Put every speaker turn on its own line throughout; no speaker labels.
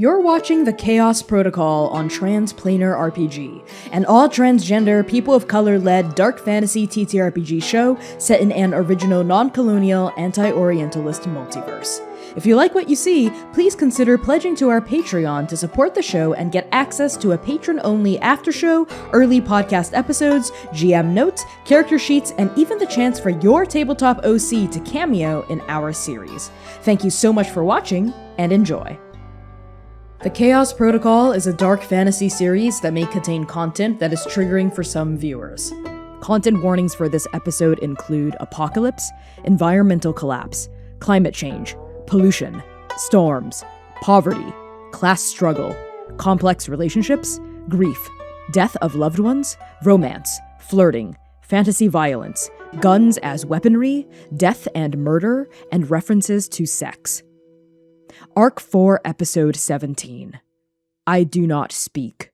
You're watching the Chaos Protocol on Transplanar RPG, an all-transgender, people of color-led dark fantasy TTRPG show set in an original non-colonial, anti-Orientalist multiverse. If you like what you see, please consider pledging to our Patreon to support the show and get access to a patron-only after-show, early podcast episodes, GM notes, character sheets, and even the chance for your tabletop OC to cameo in our series. Thank you so much for watching, and enjoy. The Chaos Protocol is a dark fantasy series that may contain content that is triggering for some viewers. Content warnings for this episode include apocalypse, environmental collapse, climate change, pollution, storms, poverty, class struggle, complex relationships, grief, death of loved ones, romance, flirting, fantasy violence, guns as weaponry, death and murder, and references to sex. Arc 4, Episode 17. I Do Not Speak.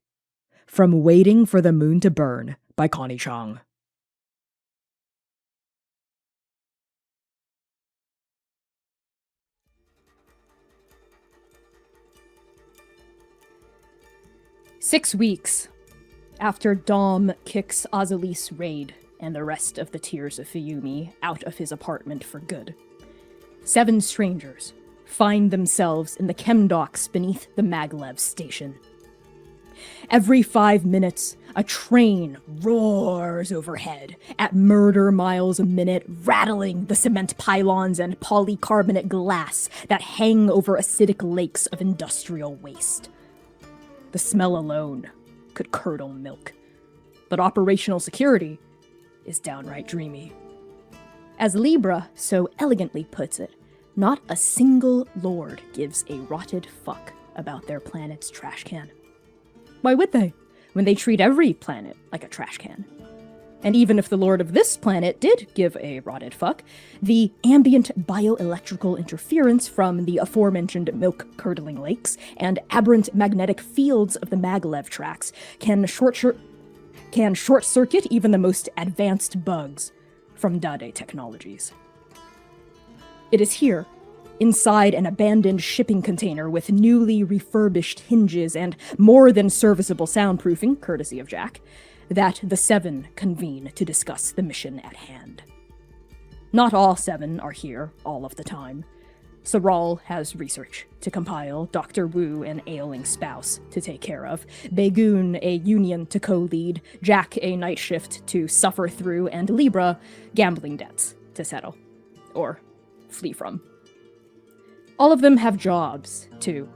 From Waiting for the Moon to Burn by Connie Chang. "6 weeks after Dom kicks Azalïs raid and the rest of the Tears of Fiumi out of his apartment for good, 7 strangers find themselves in the chem docks beneath the Maglev station. Every 5 minutes, a train roars overhead at murder miles a minute, rattling the cement pylons and polycarbonate glass that hang over acidic lakes of industrial waste. The smell alone could curdle milk, but operational security is downright dreamy. As Libra so elegantly puts it, not a single lord gives a rotted fuck about their planet's trash can. Why would they, when they treat every planet like a trash can? And even if the lord of this planet did give a rotted fuck, the ambient bioelectrical interference from the aforementioned milk-curdling lakes and aberrant magnetic fields of the Maglev tracks can short-circuit even the most advanced bugs from Dade Technologies. It is here, inside an abandoned shipping container with newly refurbished hinges and more than serviceable soundproofing, courtesy of Jack, that the 7 convene to discuss the mission at hand. Not all 7 are here all of the time. Saral has research to compile, Dr. Wu an ailing spouse to take care of, Begun a union to co-lead, Jack a night shift to suffer through, and Libra gambling debts to settle. Or flee from. All of them have jobs, too.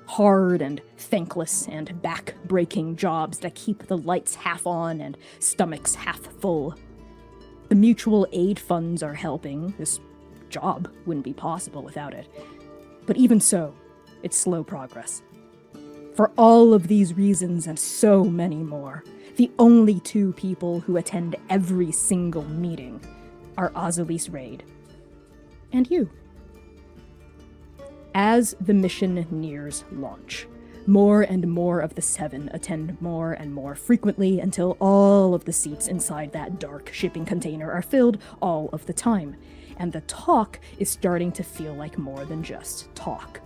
Hard and thankless and back-breaking jobs that keep the lights half on and stomachs half full. The mutual aid funds are helping. This job wouldn't be possible without it. But even so, it's slow progress. For all of these reasons and so many more, the only 2 people who attend every single meeting are Azalïs Raid and you. As the mission nears launch, more and more of the 7 attend more and more frequently until all of the seats inside that dark shipping container are filled all of the time, and the talk is starting to feel like more than just talk.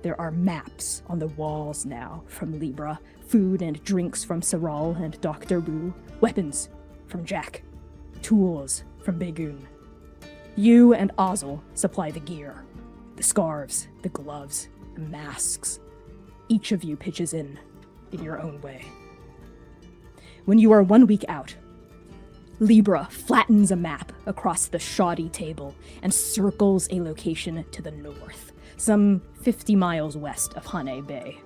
There are maps on the walls now from Libra, food and drinks from Saral and Dr. Wu, weapons from Jack, tools from Begun. You and Azal supply the gear, the scarves, the gloves, the masks. Each of you pitches in your own way. When you are 1 week out, Libra flattens a map across the shoddy table and circles a location to the north, some 50 miles west of Hane Bay.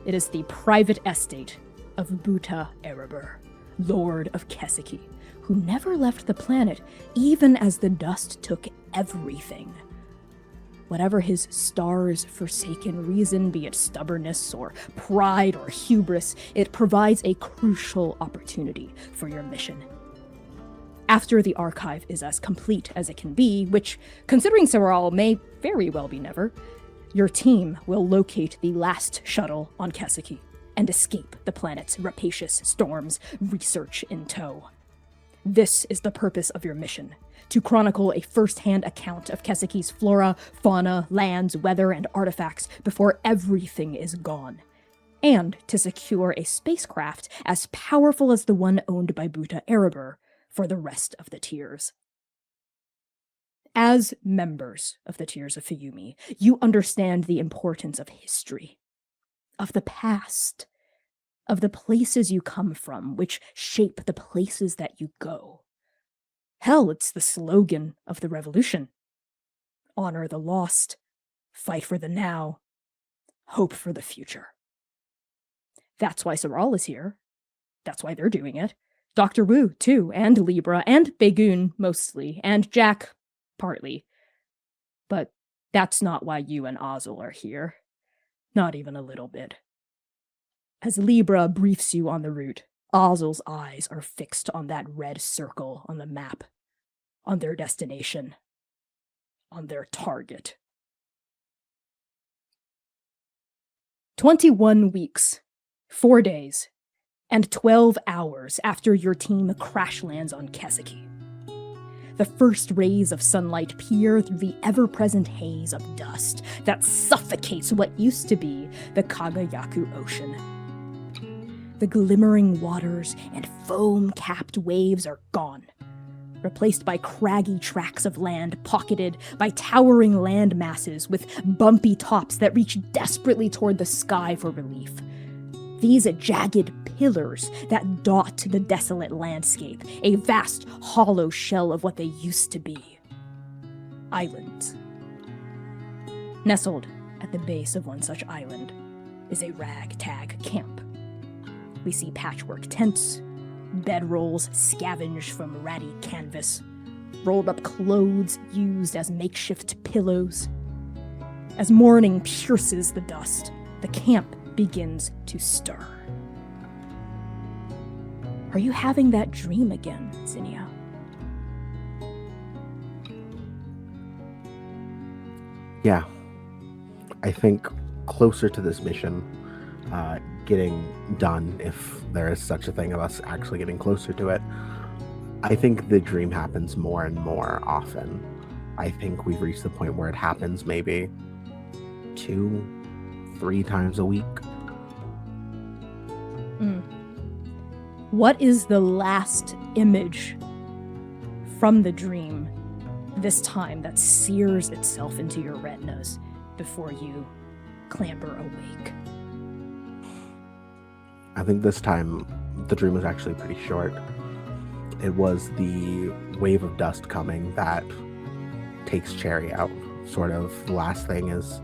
It is the private estate of Buta Erebor, Lord of Kesiki, who never left the planet even as the dust took everything. Whatever his stars' forsaken reason, be it stubbornness or pride or hubris, it provides a crucial opportunity for your mission. After the archive is as complete as it can be, which, considering Saral, may very well be never, your team will locate the last shuttle on Kesiki and escape the planet's rapacious storms, research in tow. This is the purpose of your mission, to chronicle a first-hand account of Keseki's flora, fauna, lands, weather, and artifacts before everything is gone, and to secure a spacecraft as powerful as the one owned by Buta Erebor for the rest of the Tiers. As members of the Tiers of Fayumi, you understand the importance of history, of the past, of the places you come from, which shape the places that you go. Hell, it's the slogan of the revolution. Honor the lost, fight for the now, hope for the future. That's why Soral is here. That's why they're doing it. Dr. Wu, too, and Libra, and Baegoon, mostly, and Jack, partly. But that's not why you and Azal are here. Not even a little bit. As Libra briefs you on the route, Azal's eyes are fixed on that red circle on the map, on their destination, on their target. 21 weeks, 4 days, and 12 hours after your team crash lands on Keseki. The first rays of sunlight peer through the ever-present haze of dust that suffocates what used to be the Kagayaku Ocean. The glimmering waters and foam-capped waves are gone, replaced by craggy tracts of land pocketed by towering land masses with bumpy tops that reach desperately toward the sky for relief. These jagged pillars that dot the desolate landscape, a vast hollow shell of what they used to be. Islands. Nestled at the base of one such island is a ragtag camp. We see patchwork tents, bedrolls scavenged from ratty canvas, rolled up clothes used as makeshift pillows. As morning pierces the dust, the camp begins to stir. Are you having that dream again, Zinnia?
Yeah. I think closer to this mission, getting done, if there is such a thing of us actually getting closer to it, I think the dream happens more and more often. I think we've reached the point where it happens maybe 2-3 times a week.
What is the last image from the dream this time that sears itself into your retinas before you clamber awake?
I think this time the dream was actually pretty short. It was the wave of dust coming that takes Cherry out. Sort of the last thing is,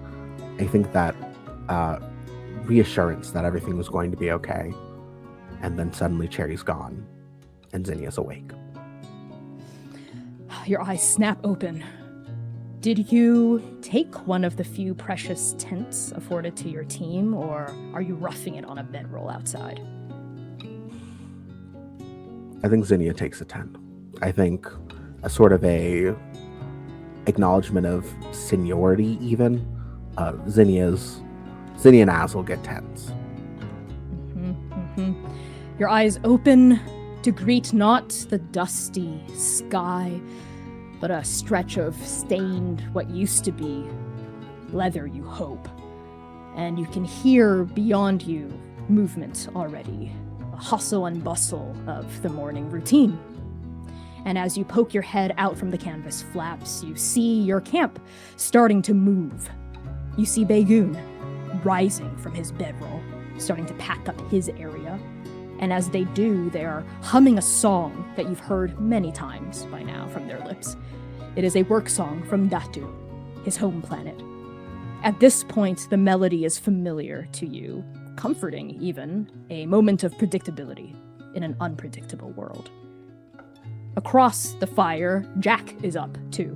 I think that reassurance that everything was going to be okay. And then suddenly Cherry's gone and Zinnia's awake.
Your eyes snap open. Did you take one of the few precious tents afforded to your team, or are you roughing it on a bedroll outside?
I think Zinnia takes a tent. I think a sort of a acknowledgement of seniority even. Zinnia and Azal get tents.
Your eyes open to greet not the dusty sky, but a stretch of stained, what used to be, leather, you hope. And you can hear beyond you movement already, a hustle and bustle of the morning routine. And as you poke your head out from the canvas flaps, you see your camp starting to move. You see Baegoon rising from his bedroll, starting to pack up his area. And as they do, they are humming a song that you've heard many times by now from their lips. It is a work song from Datu, his home planet. At this point, the melody is familiar to you, comforting even, a moment of predictability in an unpredictable world. Across the fire, Jack is up, too.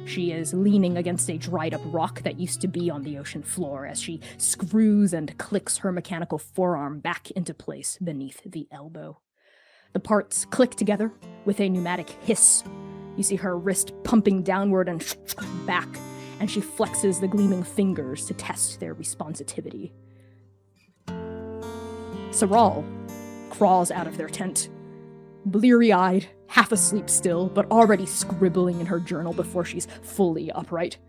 She is leaning against a dried-up rock that used to be on the ocean floor as she screws and clicks her mechanical forearm back into place beneath the elbow. The parts click together with a pneumatic hiss. You see her wrist pumping downward and back, and she flexes the gleaming fingers to test their responsivity. Soral crawls out of their tent, bleary-eyed, half asleep still, but already scribbling in her journal before she's fully upright.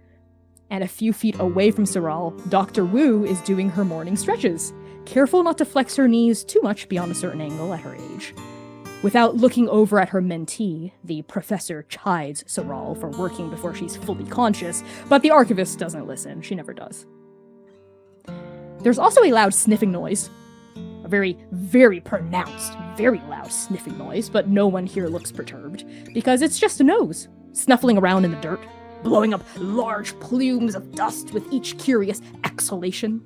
And a few feet away from Sorrel, Dr. Wu is doing her morning stretches, careful not to flex her knees too much beyond a certain angle at her age. Without looking over at her mentee, the professor chides Sorrel for working before she's fully conscious, but the archivist doesn't listen. She never does. There's also a loud sniffing noise. A very, very pronounced, very loud sniffing noise, but no one here looks perturbed, because it's just a nose, snuffling around in the dirt, blowing up large plumes of dust with each curious exhalation.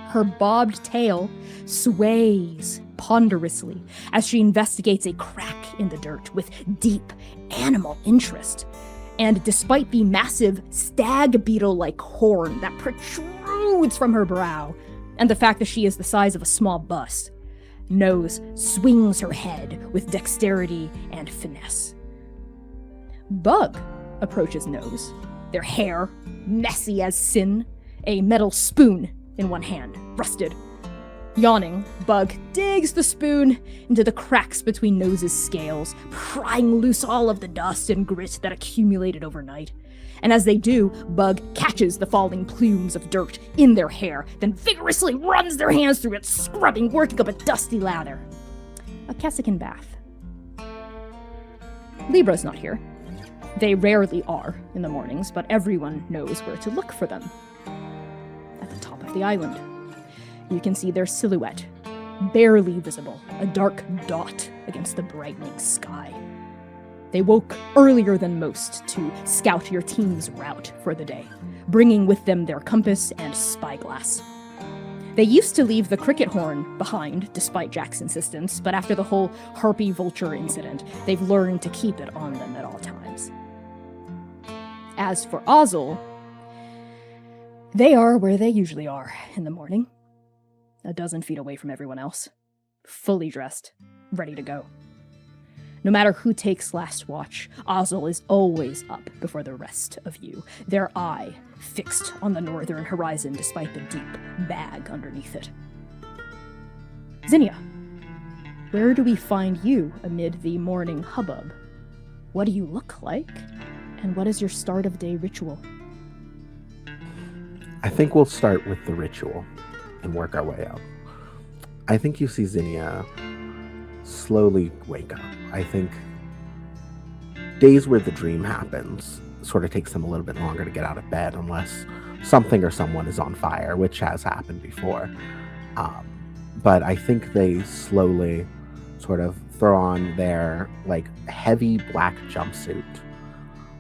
Her bobbed tail sways ponderously as she investigates a crack in the dirt with deep animal interest. And despite the massive stag beetle-like horn that protrudes from her brow, and the fact that she is the size of a small bus, Nose swings her head with dexterity and finesse. Bug approaches Nose, their hair messy as sin, a metal spoon in one hand, rusted. Yawning, Bug digs the spoon into the cracks between Nose's scales, prying loose all of the dust and grit that accumulated overnight. And as they do, Bug catches the falling plumes of dirt in their hair, then vigorously runs their hands through it, scrubbing, working up a dusty lather. A Kessican bath. Libra's not here. They rarely are in the mornings, but everyone knows where to look for them. At the top of the island, you can see their silhouette, barely visible, a dark dot against the brightening sky. They woke earlier than most to scout your team's route for the day, bringing with them their compass and spyglass. They used to leave the cricket horn behind, despite Jack's insistence, but after the whole harpy vulture incident, they've learned to keep it on them at all times. As for Azal, they are where they usually are in the morning, a dozen feet away from everyone else, fully dressed, ready to go. No matter who takes last watch, Azal is always up before the rest of you, their eye fixed on the northern horizon despite the deep bag underneath it. Zinnia, where do we find you amid the morning hubbub? What do you look like? And what is your start of day ritual?
I think we'll start with the ritual and work our way up. I think you see Zinnia slowly wake up. I think days where the dream happens sort of takes them a little bit longer to get out of bed unless something or someone is on fire, which has happened before. But I think they slowly sort of throw on their like heavy black jumpsuit.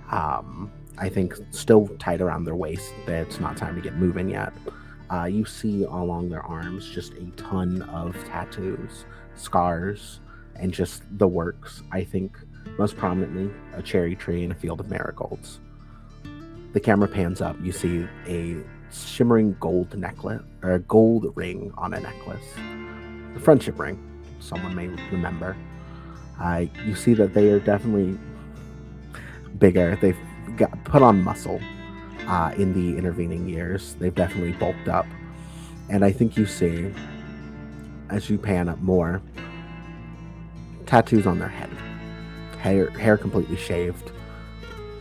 I think still tied around their waist. That it's not time to get moving yet. You see along their arms just a ton of tattoos, scars, and just the works. I think most prominently a cherry tree and a field of marigolds. The camera pans up. You see a shimmering gold necklace, or a gold ring on a necklace. The friendship ring, someone may remember. You see that they are definitely bigger. They've got put on muscle in the intervening years. They've definitely bulked up. And I think you see, as you pan up more, tattoos on their head. Hair completely shaved.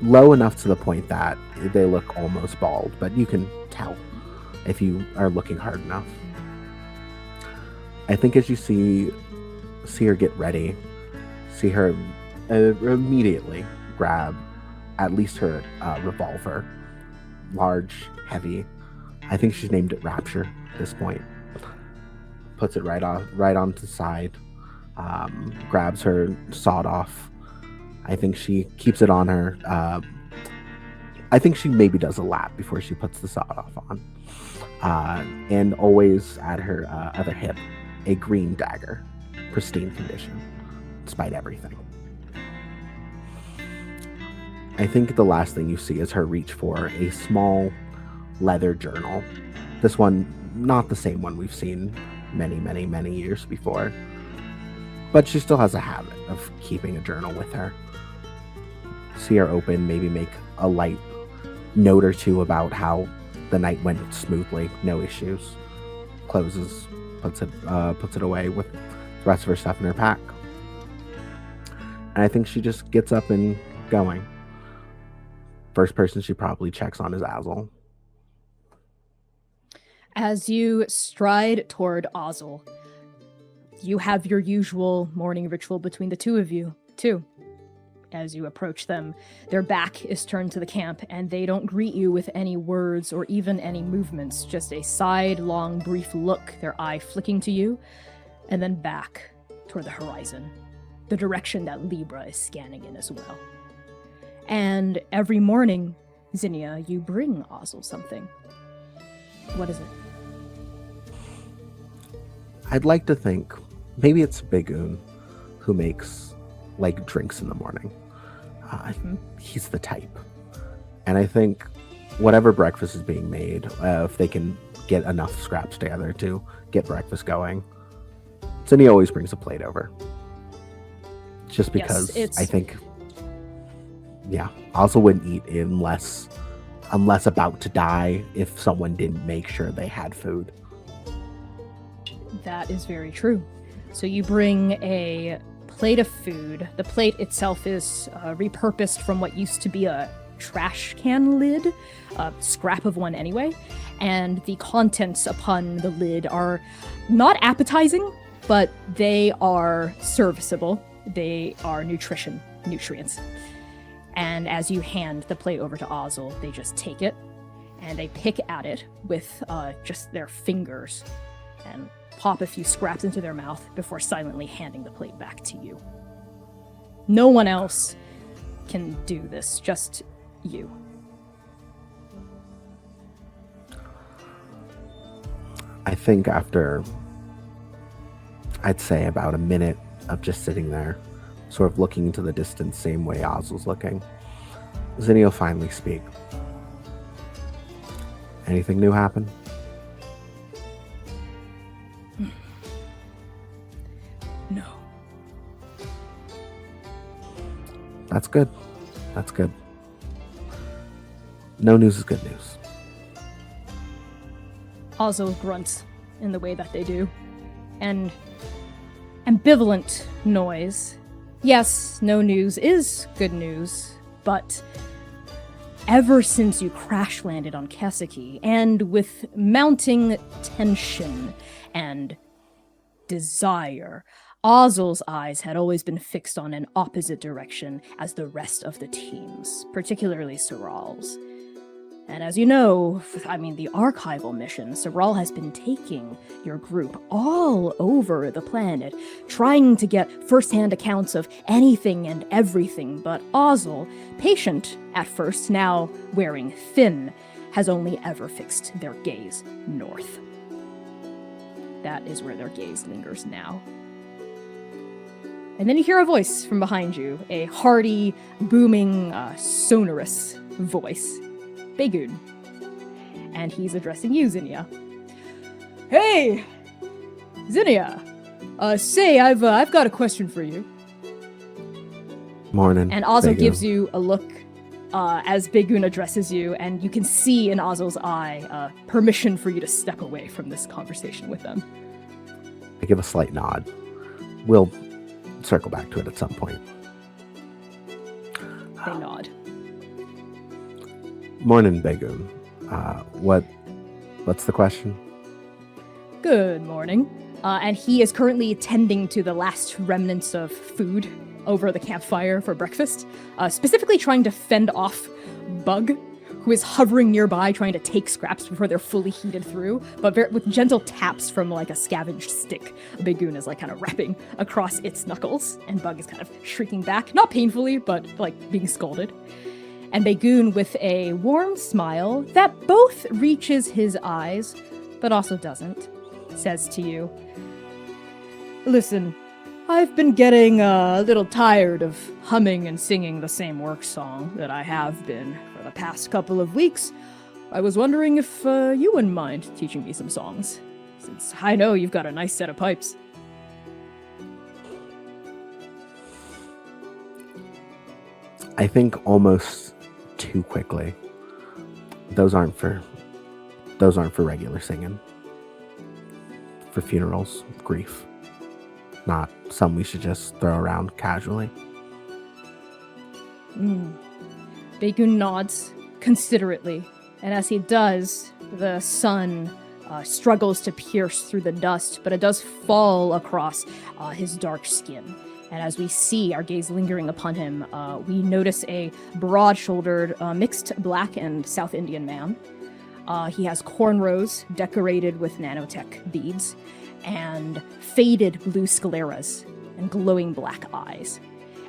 Low enough to the point that they look almost bald, but you can tell if you are looking hard enough. I think as you see her get ready, see her immediately grab at least her revolver. Large, heavy. I think she's named it Rapture at this point. Puts it right onto the side. Grabs her sawed off. I think she keeps it on her. I think she maybe does a lap before she puts the sawed off on. And always at her other hip, a green dagger. Pristine condition, despite everything. I think the last thing you see is her reach for a small leather journal. This one, not the same one we've seen many years before. But she still has a habit of keeping a journal with her. See her open, maybe make a light note or two about how the night went smoothly, no issues. Closes, puts it away with the rest of her stuff in her pack. And I think she just gets up and going. First person she probably checks on is Azal.
As you stride toward Azal, you have your usual morning ritual between the two of you, too. As you approach them, their back is turned to the camp, and they don't greet you with any words or even any movements, just a sidelong, brief look, their eye flicking to you, and then back toward the horizon, the direction that Libra is scanning in as well. And every morning, Zinnia, you bring Azal something. What is it?
I'd like to think maybe it's Bagoon who makes like drinks in the morning. He's the type. And I think whatever breakfast is being made, if they can get enough scraps together to get breakfast going, Zinnia always brings a plate over. Just because I think, also wouldn't eat unless about to die if someone didn't make sure they had food.
That is very true. So you bring a plate of food. The plate itself is repurposed from what used to be a trash can lid, a scrap of one anyway, and the contents upon the lid are not appetizing, but they are serviceable. They are nutrients. And as you hand the plate over to Azal, they just take it and they pick at it with just their fingers and pop a few scraps into their mouth before silently handing the plate back to you. No one else can do this, just you.
I think after, I'd say about a minute of just sitting there, sort of looking into the distance, same way Azal's looking, Zinnia will finally speak. Anything new happen?
No.
That's good. That's good. No news is good news.
Azal grunts in the way that they do. And ambivalent noise. Yes, no news is good news, but ever since you crash landed on Kaseki, and with mounting tension and desire, Azal's eyes had always been fixed on an opposite direction as the rest of the teams, particularly Seral's. And as you know, the archival mission, Seir has been taking your group all over the planet, trying to get first-hand accounts of anything and everything, but Azal, patient at first, now wearing thin, has only ever fixed their gaze north. That is where their gaze lingers now. And then you hear a voice from behind you, a hearty, booming, sonorous voice. Bagoon. And he's addressing you, Zinnia. Hey! Zinnia! I've got a question for you.
Morning.
And Azal
Bagoon
gives you a look as Bagoon addresses you, and you can see in Azal's eye permission for you to step away from this conversation with them.
I give a slight nod. We'll circle back to it at some point.
They nod.
Morning, Bagoon. What's the question?
Good morning. And he is currently tending to the last remnants of food over the campfire for breakfast, specifically trying to fend off Bug, who is hovering nearby trying to take scraps before they're fully heated through, but with gentle taps from like a scavenged stick. Bagoon is like kind of rapping across its knuckles, and Bug is kind of shrieking back, not painfully, but like being scolded. And Bagoon, with a warm smile that both reaches his eyes, but also doesn't, says to you, "Listen, I've been getting a little tired of humming and singing the same work song that I have been for the past couple of weeks. I was wondering if you wouldn't mind teaching me some songs, since I know you've got a nice set of pipes."
I think almost too quickly. Those aren't for regular singing. For funerals, grief. Not some we should just throw around casually.
Baekun nods considerately, and as he does, the sun struggles to pierce through the dust, but it does fall across his dark skin. And as we see our gaze lingering upon him, we notice a broad-shouldered, mixed black and South Indian man. He has cornrows decorated with nanotech beads, and faded blue scleras, and glowing black eyes.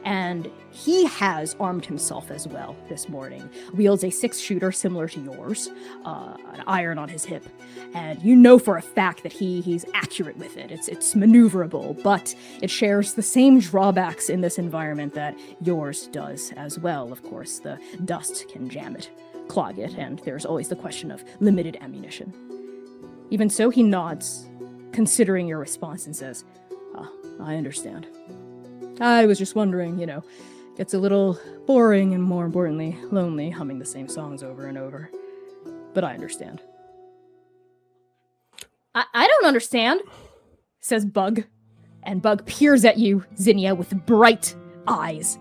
And he has armed himself as well this morning. Wields a 6-shooter similar to yours, an iron on his hip. And you know for a fact that he's accurate with it. It's maneuverable, but it shares the same drawbacks in this environment that yours does as well. Of course, the dust can jam it, clog it, and there's always the question of limited ammunition. Even so, he nods, considering your response, and says, I understand. I was just wondering, gets a little boring and, more importantly, lonely humming the same songs over and over. But I understand. I don't understand, says Bug. And Bug peers at you, Zinnia, with bright eyes.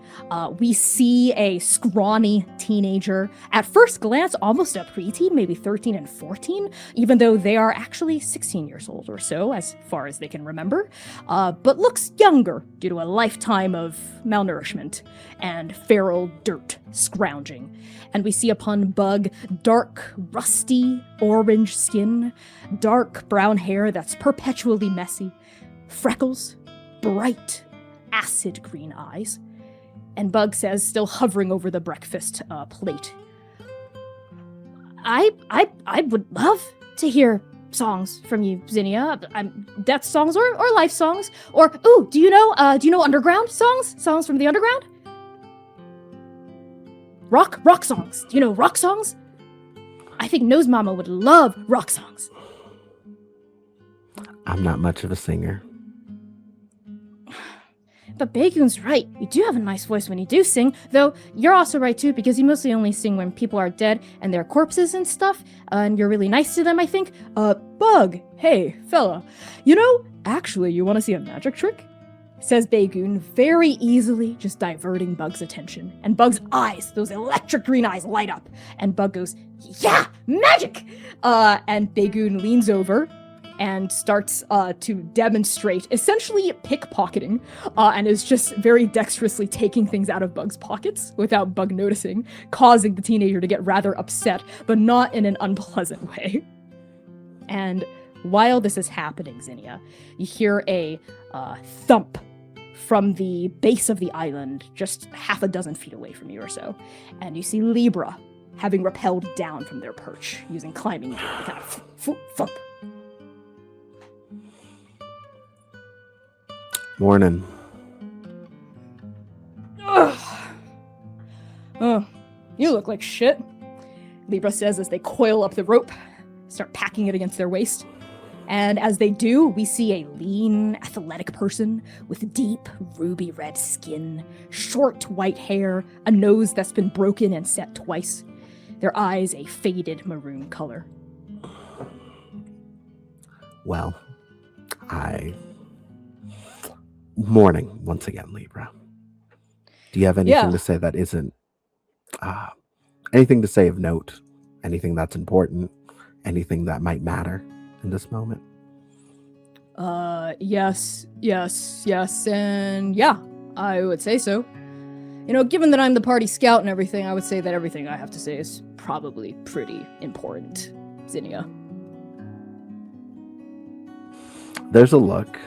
We see a scrawny teenager, at first glance almost a preteen, maybe 13 and 14, even though they are actually 16 years old or so, as far as they can remember, but looks younger due to a lifetime of malnourishment and feral dirt scrounging. And we see upon Bug dark, rusty, orange skin, dark brown hair that's perpetually messy, freckles, bright, acid green eyes. And Bug says, still hovering over the breakfast plate, I would love to hear songs from you, Zinnia. Death songs or life songs. Or, do you know underground songs? Songs from the underground? Rock songs. Do you know rock songs? I think Nose Mama would love rock songs.
I'm not much of a singer.
But Baegun's right. You do have a nice voice when you do sing, though you're also right too, because you mostly only sing when people are dead and they're corpses and stuff, and you're really nice to them, I think. Bug, hey, fella, actually, you want to see a magic trick? Says Baegun, very easily just diverting Bug's attention. And Bug's eyes, those electric green eyes, light up. And Bug goes, yeah, magic! And Baegun leans over and starts to demonstrate essentially pickpocketing, and is just very dexterously taking things out of Bug's pockets without Bug noticing, causing the teenager to get rather upset, but not in an unpleasant way. And while this is happening, Zinnia, you hear a thump from the base of the island, just half a dozen feet away from you or so, and you see Libra having rappelled down from their perch, using climbing gear to kind of thump.
Morning.
Oh, you look like shit, Libra says as they coil up the rope, start packing it against their waist. And as they do, we see a lean, athletic person with deep, ruby red skin, short white hair, a nose that's been broken and set twice, their eyes a faded maroon color.
Well, Morning, once again, Libra. Do you have anything to say that isn't... anything to say of note? Anything that's important? Anything that might matter in this moment?
Yes, and yeah, I would say so. Given that I'm the party scout and everything, I would say that everything I have to say is probably pretty important, Zinnia.
There's a look.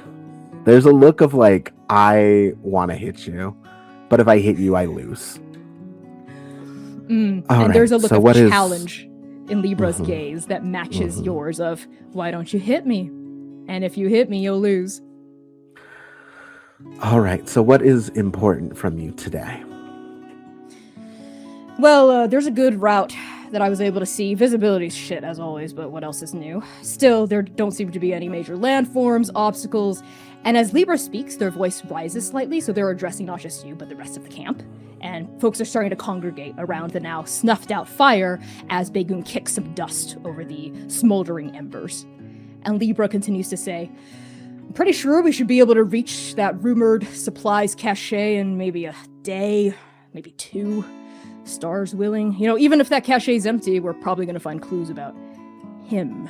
There's a look of like, I want to hit you, but if I hit you, I lose.
And right, there's a look of challenge in Libra's gaze that matches yours of, why don't you hit me? And if you hit me, you'll lose.
All right, so what is important from you today?
Well, there's a good route that I was able to see. Visibility's shit, as always, but what else is new? Still, there don't seem to be any major landforms, obstacles, and as Libra speaks, their voice rises slightly, so they're addressing not just you, but the rest of the camp. And folks are starting to congregate around the now snuffed-out fire as Baegun kicks some dust over the smoldering embers. And Libra continues to say, I'm pretty sure we should be able to reach that rumored supplies cache in maybe a day, maybe 2, stars willing. Even if that cache is empty, we're probably going to find clues about him,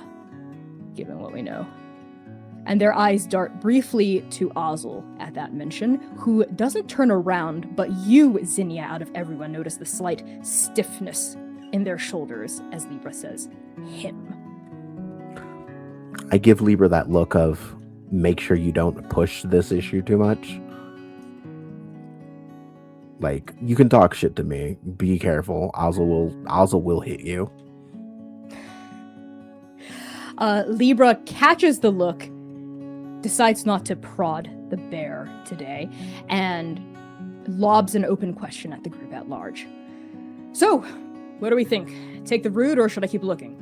given what we know. And their eyes dart briefly to Azal at that mention, who doesn't turn around, but you, Zinnia, out of everyone, notice the slight stiffness in their shoulders as Libra says, him.
I give Libra that look of, make sure you don't push this issue too much. Like, you can talk shit to me. Be careful. Azal will hit you.
Libra catches the look, decides not to prod the bear today, and lobs an open question at the group at large. So, what do we think? Take the route, or should I keep looking?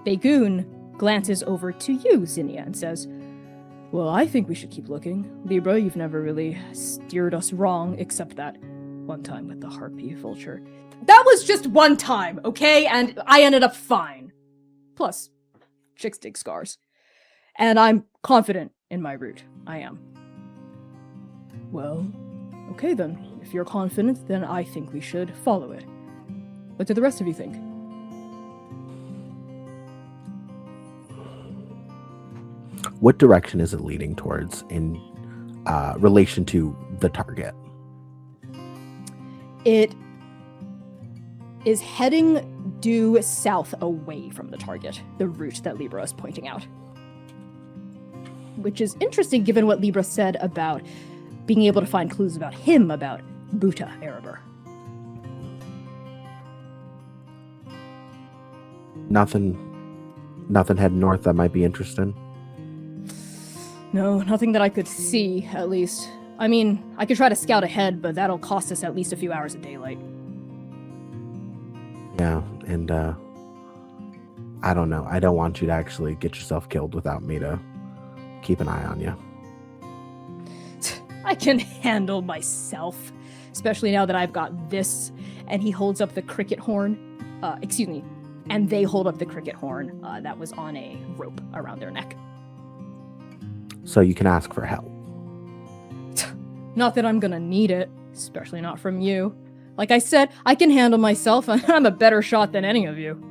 Bagoon glances over to you, Zinnia, and says, well, I think we should keep looking. Libra, you've never really steered us wrong, except that one time with the harpy vulture. That was just one time, okay? And I ended up fine. Plus, chicks dig scars. And I'm confident in my route. I am. Well, okay then. If you're confident, then I think we should follow it. What do the rest of you think?
What direction is it leading towards in relation to the target?
It is heading due south away from the target, the route that Libra is pointing out. Which is interesting given what Libra said about being able to find clues about him, about Buta Erebor.
Nothing heading north that might be interesting?
No, nothing that I could see, at least. I mean, I could try to scout ahead, but that'll cost us at least a few hours of daylight.
Yeah, and I don't know. I don't want you to actually get yourself killed without me to keep an eye on you.
I can handle myself, especially now that I've got this. And he holds up the cricket horn. And they hold up the cricket horn that was on a rope around their neck.
So you can ask for help.
Not that I'm gonna need it, especially not from you. Like I said, I can handle myself, and I'm a better shot than any of you.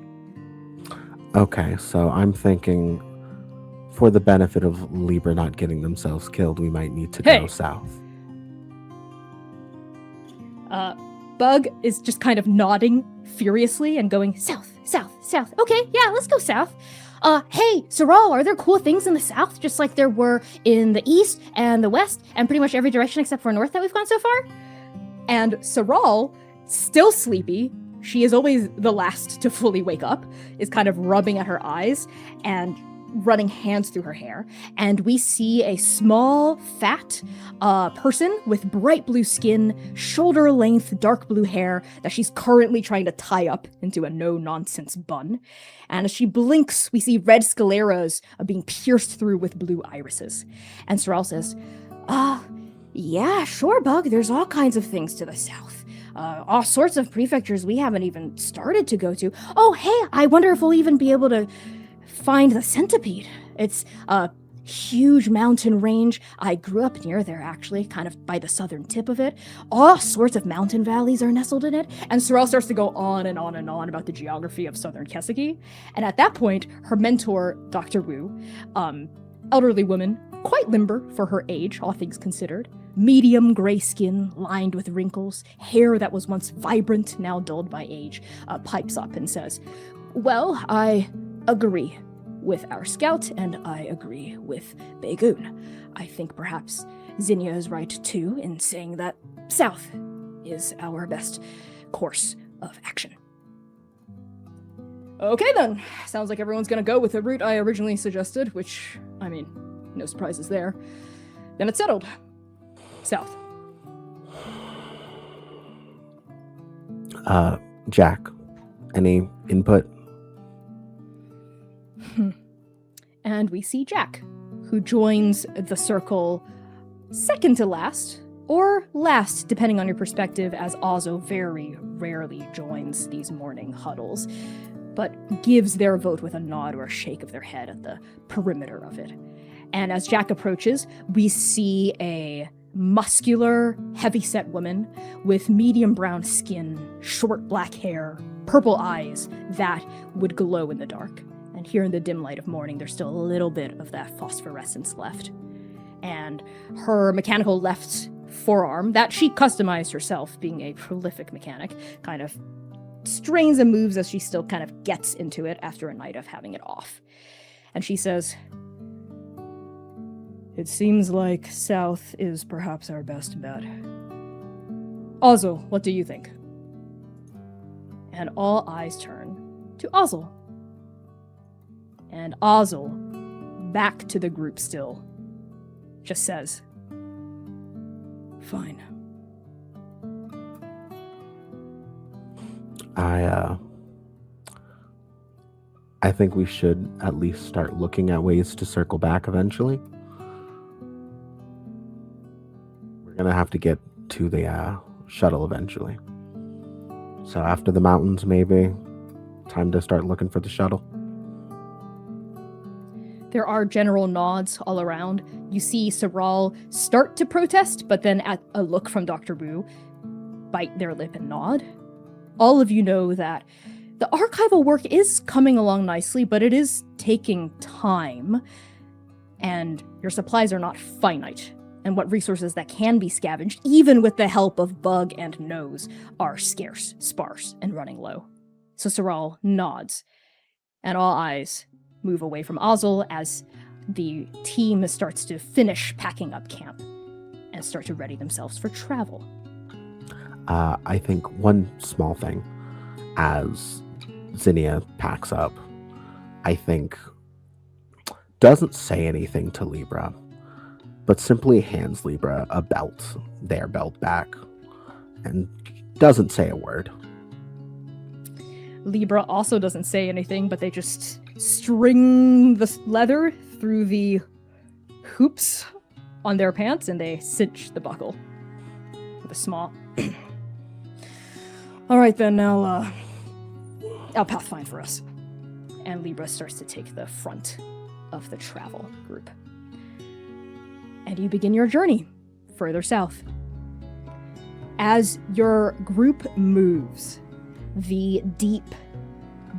Okay, so I'm thinking, for the benefit of Libra not getting themselves killed, we might need to go south.
Bug is just kind of nodding furiously and going, south, south, south. Okay, yeah, let's go south. Hey, Saral, are there cool things in the south, just like there were in the east and the west, and pretty much every direction except for north that we've gone so far? And Saral, still sleepy, she is always the last to fully wake up, is kind of rubbing at her eyes and running hands through her hair. And we see a small, fat person with bright blue skin, shoulder-length dark blue hair that she's currently trying to tie up into a no-nonsense bun. And as she blinks, we see red scleras being pierced through with blue irises. And Saral says, yeah, sure, Bug. There's all kinds of things to the south. All sorts of prefectures we haven't even started to go to. Oh, hey, I wonder if we'll even be able to find the centipede. It's a huge mountain range. I grew up near there, actually, kind of by the southern tip of it. All sorts of mountain valleys are nestled in it. And Sorrel starts to go on and on and on about the geography of southern Keseki. And at that point, her mentor, Dr. Wu, elderly woman, quite limber for her age, all things considered, medium gray skin lined with wrinkles, hair that was once vibrant, now dulled by age, pipes up and says, well, I agree with our scout, and I agree with Bagoon. I think perhaps Zinnia is right, too, in saying that south is our best course of action. Okay, then. Sounds like everyone's gonna go with the route I originally suggested, which, I mean, no surprises there. Then it's settled. South.
Jack, any input?
And we see Jack, who joins the circle second to last, or last, depending on your perspective, as Ozzo very rarely joins these morning huddles, but gives their vote with a nod or a shake of their head at the perimeter of it. And as Jack approaches, we see a muscular, heavy-set woman with medium brown skin, short black hair, purple eyes that would glow in the dark. And here in the dim light of morning, there's still a little bit of that phosphorescence left. And her mechanical left forearm, that she customized herself, being a prolific mechanic, kind of strains and moves as she still kind of gets into it after a night of having it off. And she says, "It seems like south is perhaps our best bet. Azul, what do you think?" And all eyes turn to Azul. And Azul, back to the group still, just says, "Fine."
I think we should at least start looking at ways to circle back eventually. We're gonna have to get to the shuttle eventually. So after the mountains, maybe, time to start looking for the shuttle.
There are general nods all around. You see Saral start to protest, but then at a look from Dr. Wu, bite their lip and nod. All of you know that the archival work is coming along nicely, but it is taking time, and your supplies are not finite, and what resources that can be scavenged, even with the help of Bug and Nose, are scarce, sparse, and running low. So Saral nods, and all eyes move away from Azul as the team starts to finish packing up camp and start to ready themselves for travel.
I think one small thing, as Zinnia packs up, I think doesn't say anything to Libra, but simply hands Libra a belt, their belt back, and doesn't say a word.
Libra also doesn't say anything, but they just string the leather through the hoops on their pants and they cinch the buckle with a small "All right then, I'll pathfind for us." And Libra starts to take the front of the travel group. And you begin your journey further south. As your group moves, the deep,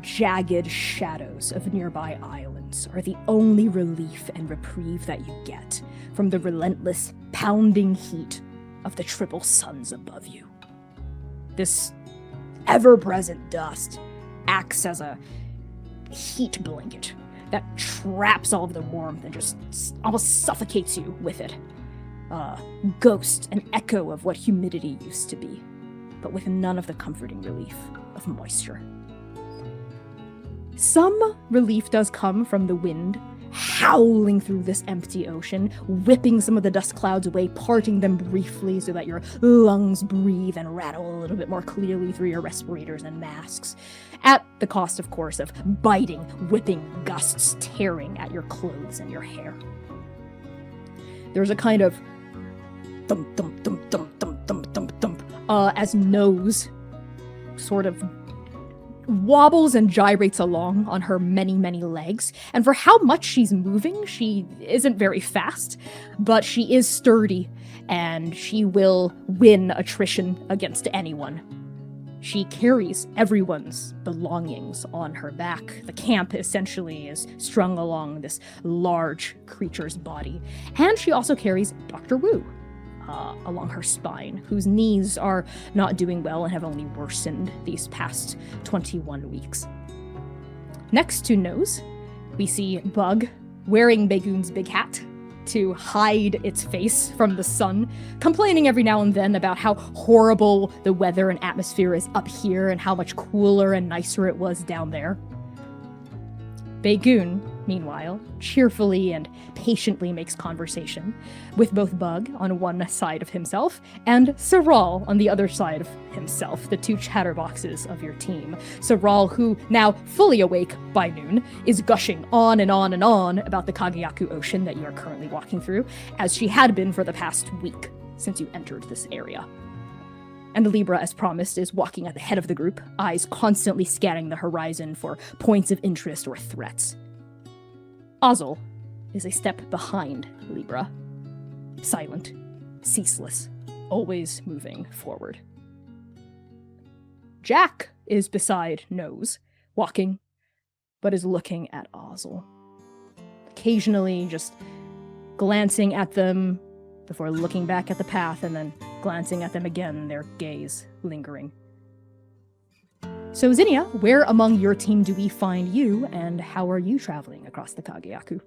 jagged shadows of nearby islands are the only relief and reprieve that you get from the relentless, pounding heat of the triple suns above you. This ever-present dust acts as a heat blanket that traps all of the warmth and just almost suffocates you with it. A ghost, an echo of what humidity used to be, but with none of the comforting relief of moisture. Some relief does come from the wind howling through this empty ocean, whipping some of the dust clouds away, parting them briefly so that your lungs breathe and rattle a little bit more clearly through your respirators and masks, at the cost, of course, of biting, whipping gusts tearing at your clothes and your hair. There's a kind of thump, thump, thump, thump, thump, thump, thump, thump, as Nose sort of wobbles and gyrates along on her many, many legs. And for how much she's moving, she isn't very fast, but she is sturdy, and she will win attrition against anyone. She carries everyone's belongings on her back. The camp essentially is strung along this large creature's body. And she also carries Dr. Wu along her spine, whose knees are not doing well and have only worsened these past 21 weeks. Next to Nose, we see Bug wearing Begun's big hat to hide its face from the sun, complaining every now and then about how horrible the weather and atmosphere is up here and how much cooler and nicer it was down there. Begun, meanwhile, cheerfully and patiently makes conversation with both Bug on one side of himself and Saral on the other side of himself, the two chatterboxes of your team. Saral, who, now fully awake by noon, is gushing on and on and on about the Kagayaku Ocean that you are currently walking through, as she had been for the past week since you entered this area. And Libra, as promised, is walking at the head of the group, eyes constantly scanning the horizon for points of interest or threats. Azul is a step behind Libra, silent, ceaseless, always moving forward. Jack is beside Nose, walking, but is looking at Azal. Occasionally just glancing at them before looking back at the path and then glancing at them again, their gaze lingering. So Zinnia, where among your team do we find you, and how are you traveling across the Kageyaku?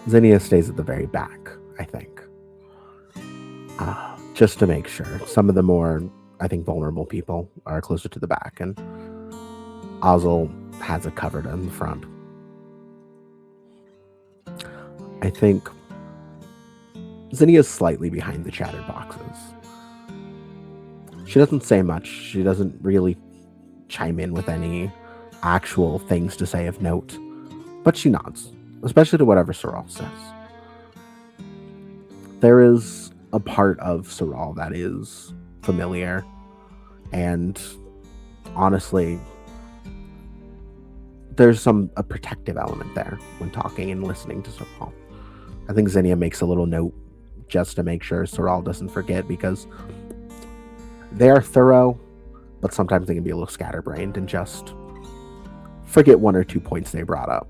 Zinnia stays at the very back, I think. Just to make sure. Some of the more, I think, vulnerable people are closer to the back, and Azal has it covered in the front. I think Zinnia's slightly behind the chattered boxes. She doesn't say much. She doesn't really chime in with any actual things to say of note, but she nods, especially to whatever Soral says. There is a part of Soral that is familiar, and honestly, there's a protective element there when talking and listening to Soral. I think Zinnia makes a little note just to make sure Soral doesn't forget, because they are thorough, but sometimes they can be a little scatterbrained and just forget 1 or 2 points they brought up.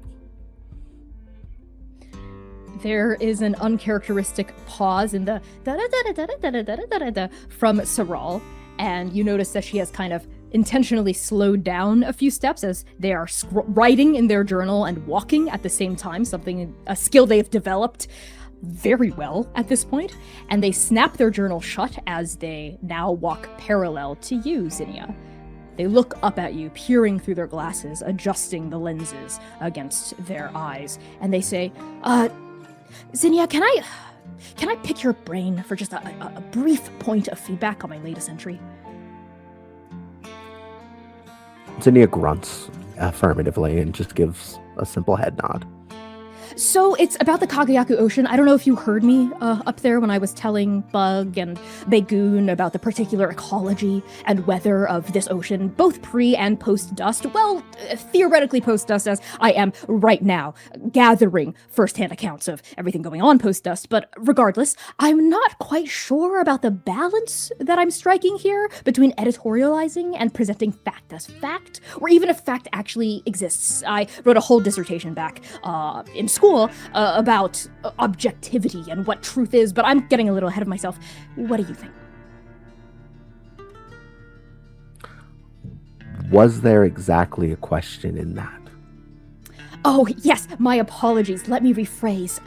There is an uncharacteristic pause in the da-da-da-da-da-da-da-da-da-da from Soral, and you notice that she has kind of intentionally slowed down a few steps as they are writing in their journal and walking at the same time, a skill they've developed very well at this point, and they snap their journal shut as they now walk parallel to you, Zinnia. They look up at you, peering through their glasses, adjusting the lenses against their eyes, and they say, Zinnia, can I pick your brain for just a brief point of feedback on my latest entry?
Zinnia grunts affirmatively and just gives a simple head nod.
So it's about the Kageyaku Ocean. I don't know if you heard me up there when I was telling Bug and Bagoon about the particular ecology and weather of this ocean, both pre- and post-dust. Well, theoretically post-dust, as I am right now, gathering first-hand accounts of everything going on post-dust. But regardless, I'm not quite sure about the balance that I'm striking here between editorializing and presenting fact as fact, or even if fact actually exists. I wrote a whole dissertation back in school about objectivity and what truth is, but I'm getting a little ahead of myself. What do you think?
Was there exactly a question in that?
Oh, yes, my apologies. Let me rephrase.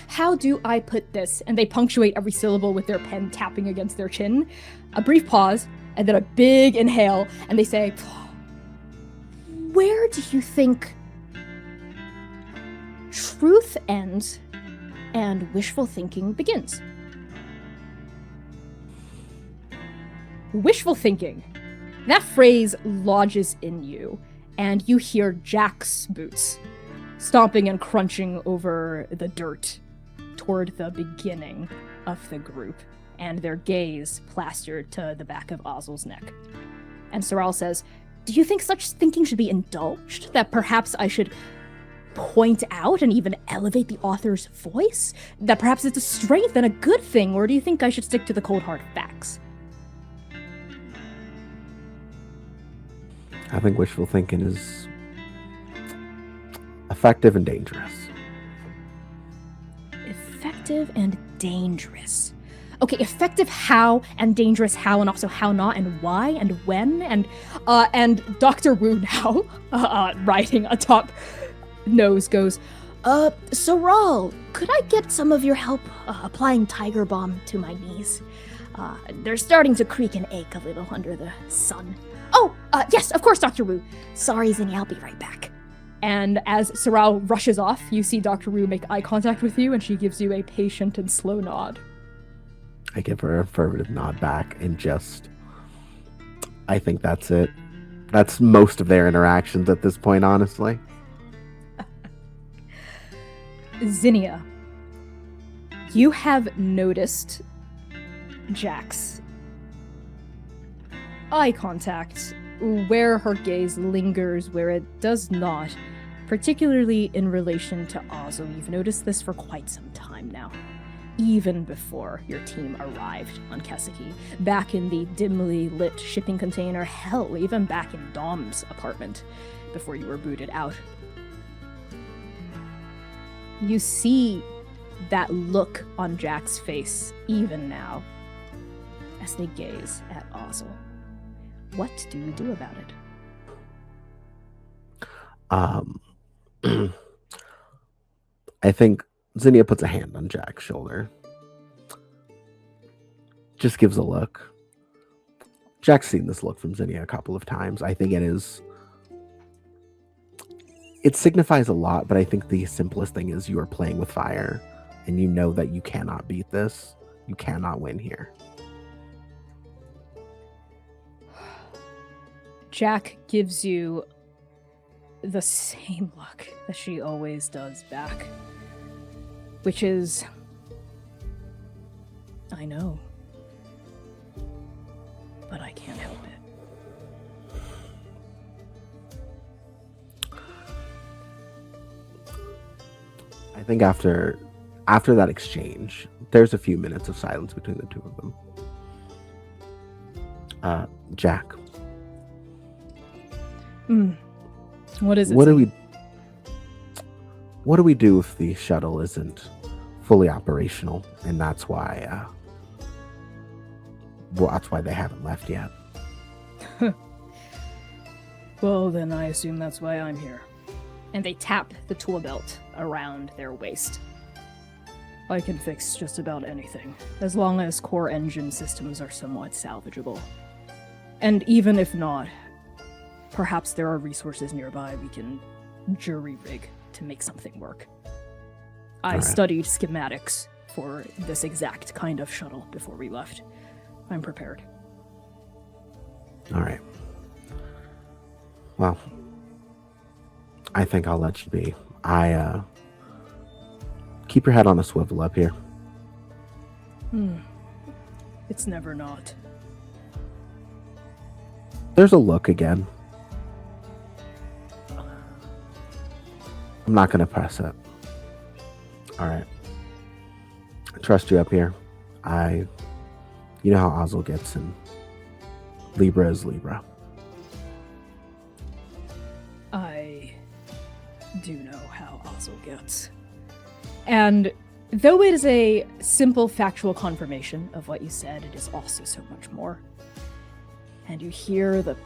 How do I put this? And they punctuate every syllable with their pen tapping against their chin. A brief pause, and then a big inhale, and they say, where do you think truth ends and wishful thinking begins? Wishful thinking. That phrase lodges in you, and you hear Jack's boots stomping and crunching over the dirt toward the beginning of the group, and their gaze plastered to the back of Azal's neck. And Soral says, do you think such thinking should be indulged? That perhaps I should point out and even elevate the author's voice? That perhaps it's a strength and a good thing? Or do you think I should stick to the cold hard facts?
I think wishful thinking is effective and dangerous.
Effective and dangerous. Okay, effective how, and dangerous how, and also how not, and why, and when, and Dr. Wu now, riding atop Nose, goes, Soral, could I get some of your help applying Tiger Balm to my knees? They're starting to creak and ache a little under the sun. Oh, yes, of course, Dr. Wu. Sorry, Zinnia, I'll be right back. And as Soral rushes off, you see Dr. Wu make eye contact with you, and she gives you a patient and slow nod.
I give her an affirmative nod back, and I think that's it. That's most of their interactions at this point, honestly.
Zinnia, you have noticed Jack's eye contact where her gaze lingers, where it does not, particularly in relation to Azal. You've noticed this for quite some time now, even before your team arrived on Keseki, back in the dimly lit shipping container, hell, even back in Dom's apartment before you were booted out. You see that look on Jack's face even now as they gaze at Azal. What do you do about
it? I think Zinnia puts a hand on Jack's shoulder. Just gives a look. Jack's seen this look from Zinnia a couple of times. I think it signifies a lot, but I think the simplest thing is you are playing with fire, and you know that you cannot beat this. You cannot win here.
Jack gives you the same look that she always does back, which is, I know, but I can't help it.
I think after that exchange, there's a few minutes of silence between the two of them. Jack.
What is it?
What do we do if the shuttle isn't fully operational, and that's why they haven't left yet?
Well, then I assume that's why I'm here. And they tap the tool belt around their waist. I can fix just about anything, as long as core engine systems are somewhat salvageable. And even if not, perhaps there are resources nearby we can jury-rig to make something work. I studied schematics for this exact kind of shuttle before we left. I'm prepared.
All right. Well, I think I'll let you be. Keep your head on a swivel up here.
It's never not.
There's a look again. I'm not going to press it. All right. I trust you up here. You know how Azal gets, and Libra is Libra.
I do know how Azal gets. And though it is a simple factual confirmation of what you said, it is also so much more. And you hear the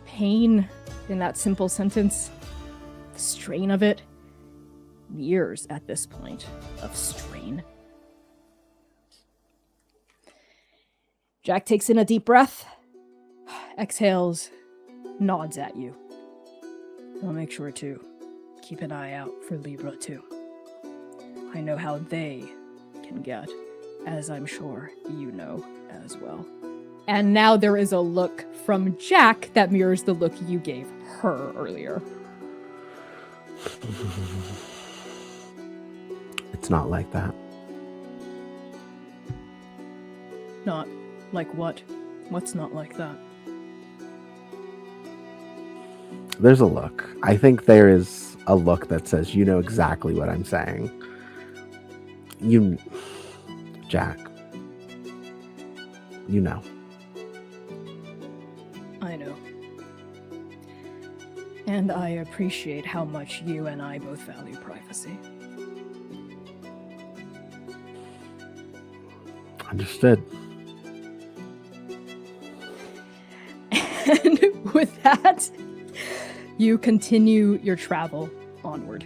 pain in that simple sentence, the strain of it. Years at this point of strain. Jack takes in a deep breath, exhales, nods at you. I'll make sure to keep an eye out for Libra too. I know how they can get, as I'm sure you know as well. And now there is a look from Jack that mirrors the look you gave her earlier.
It's not like that.
Not like what? What's not like that?
There's a look. I think there is a look that says, you know exactly what I'm saying. Jack. You know.
I know. And I appreciate how much you and I both value privacy.
Understood.
And with that, you continue your travel onward.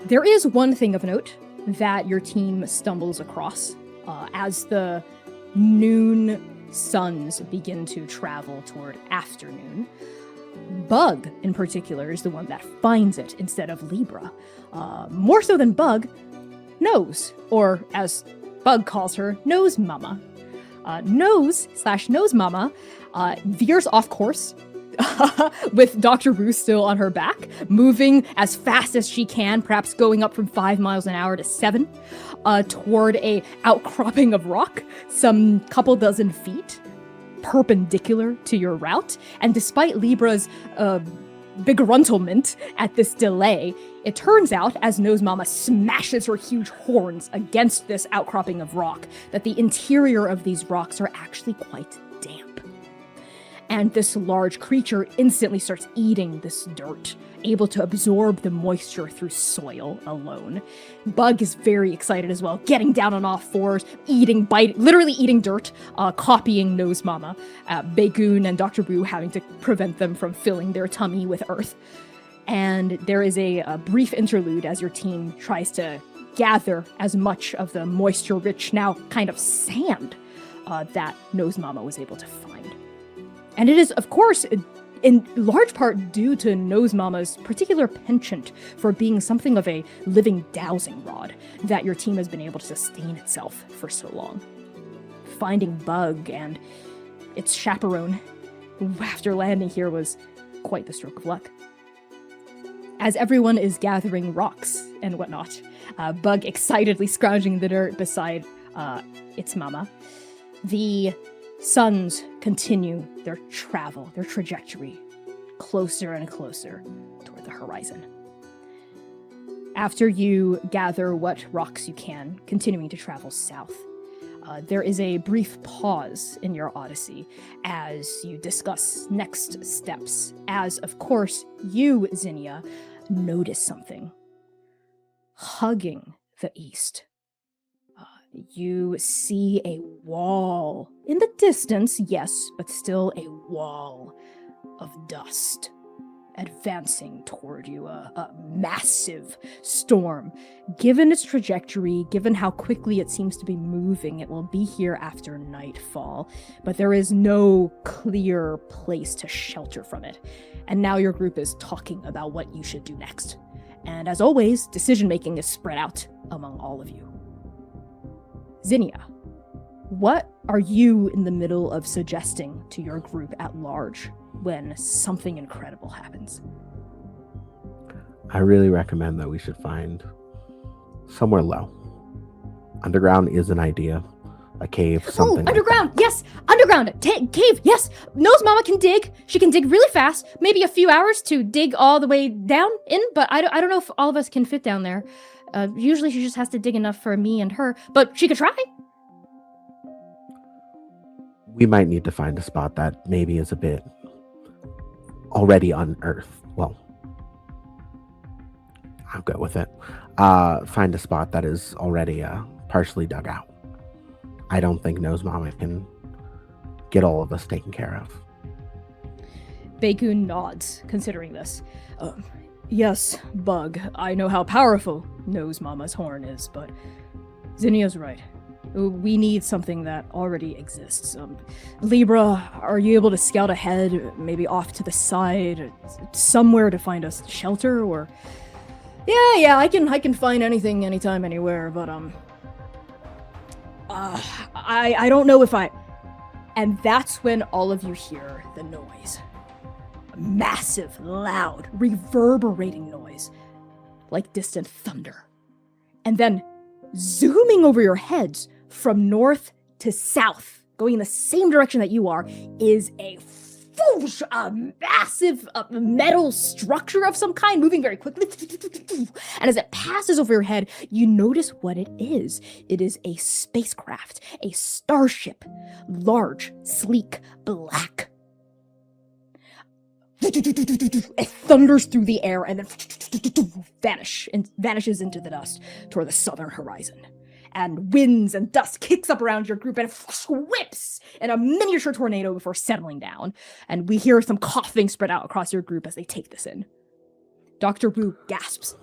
There is one thing of note that your team stumbles across as the noon suns begin to travel toward afternoon. Bug, in particular, is the one that finds it instead of Libra. More so than Bug, Nose, or as Bug calls her, Nose Mama. Nose Mama veers off course with Dr. Ruth still on her back, moving as fast as she can, perhaps going up from 5 miles an hour to 7, toward a outcropping of rock, some couple dozen feet perpendicular to your route, and despite Libra's begruntlement at this delay, it turns out, as Nose Mama smashes her huge horns against this outcropping of rock, that the interior of these rocks are actually quite damp. And this large creature instantly starts eating this dirt, able to absorb the moisture through soil alone. Bug is very excited as well, getting down on all fours, literally eating dirt, copying Nose Mama. Bagoon and Dr. Boo having to prevent them from filling their tummy with earth. And there is a brief interlude as your team tries to gather as much of the moisture-rich, now kind of sand, that Nose Mama was able to find. And it is, of course, in large part due to Nose Mama's particular penchant for being something of a living dowsing rod that your team has been able to sustain itself for so long. Finding Bug and its chaperone after landing here was quite the stroke of luck. As everyone is gathering rocks and whatnot, Bug excitedly scrounging the dirt beside its mama, the suns continue their trajectory, closer and closer toward the horizon. After you gather what rocks you can, continuing to travel south, there is a brief pause in your odyssey as you discuss next steps, as, of course, you, Zinnia, notice something. Hugging the east, you see a wall. In the distance, yes, but still a wall of dust advancing toward you, a massive storm. Given its trajectory, given how quickly it seems to be moving, it will be here after nightfall, but there is no clear place to shelter from it. And now your group is talking about what you should do next. And as always, decision-making is spread out among all of you. Zinnia, what are you in the middle of suggesting to your group at large when something incredible happens?
I really recommend that we should find somewhere low. Underground is an idea. A cave, something.
Oh, underground! Like yes! Underground! Cave! Yes! Nose Mama can dig. She can dig really fast. Maybe a few hours to dig all the way down in, but I don't know if all of us can fit down there. Usually she just has to dig enough for me and her, but she could try.
We might need to find a spot that maybe is a bit already unearthed. Well, I'll go with it. Find a spot that is already partially dug out. I don't think Nose Mama can get all of us taken care of.
Bagoon nods, considering this. Yes, Bug, I know how powerful Nose Mama's horn is, but Zinnia's right. We need something that already exists. Libra, are you able to scout ahead, maybe off to the side, somewhere to find us shelter, or... Yeah, I can find anything, anytime, anywhere, but, I don't know if I... And that's when all of you hear the noise. A massive, loud, reverberating noise, like distant thunder. And then, zooming over your heads from north to south, going in the same direction that you are, is a whoosh, a massive metal structure of some kind, moving very quickly. And as it passes over your head, you notice what it is. It is a spacecraft, a starship, large, sleek, black. It thunders through the air and then vanishes into the dust toward the southern horizon. And winds and dust kicks up around your group and whips in a miniature tornado before settling down. And we hear some coughing spread out across your group as they take this in. Dr. Wu gasps.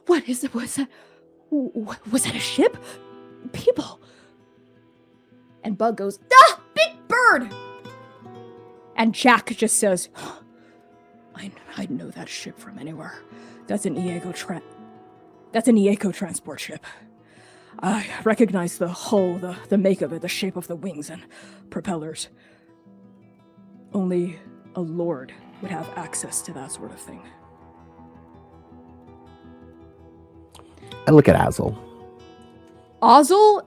What is it? Was that a ship? People. And Bug goes, big bird! And Jack just says, I'd know that ship from anywhere. That's an Eco transport ship. I recognize the hull, the make of it, the shape of the wings and propellers. Only a lord would have access to that sort of thing.
I look at Azal.
Azal,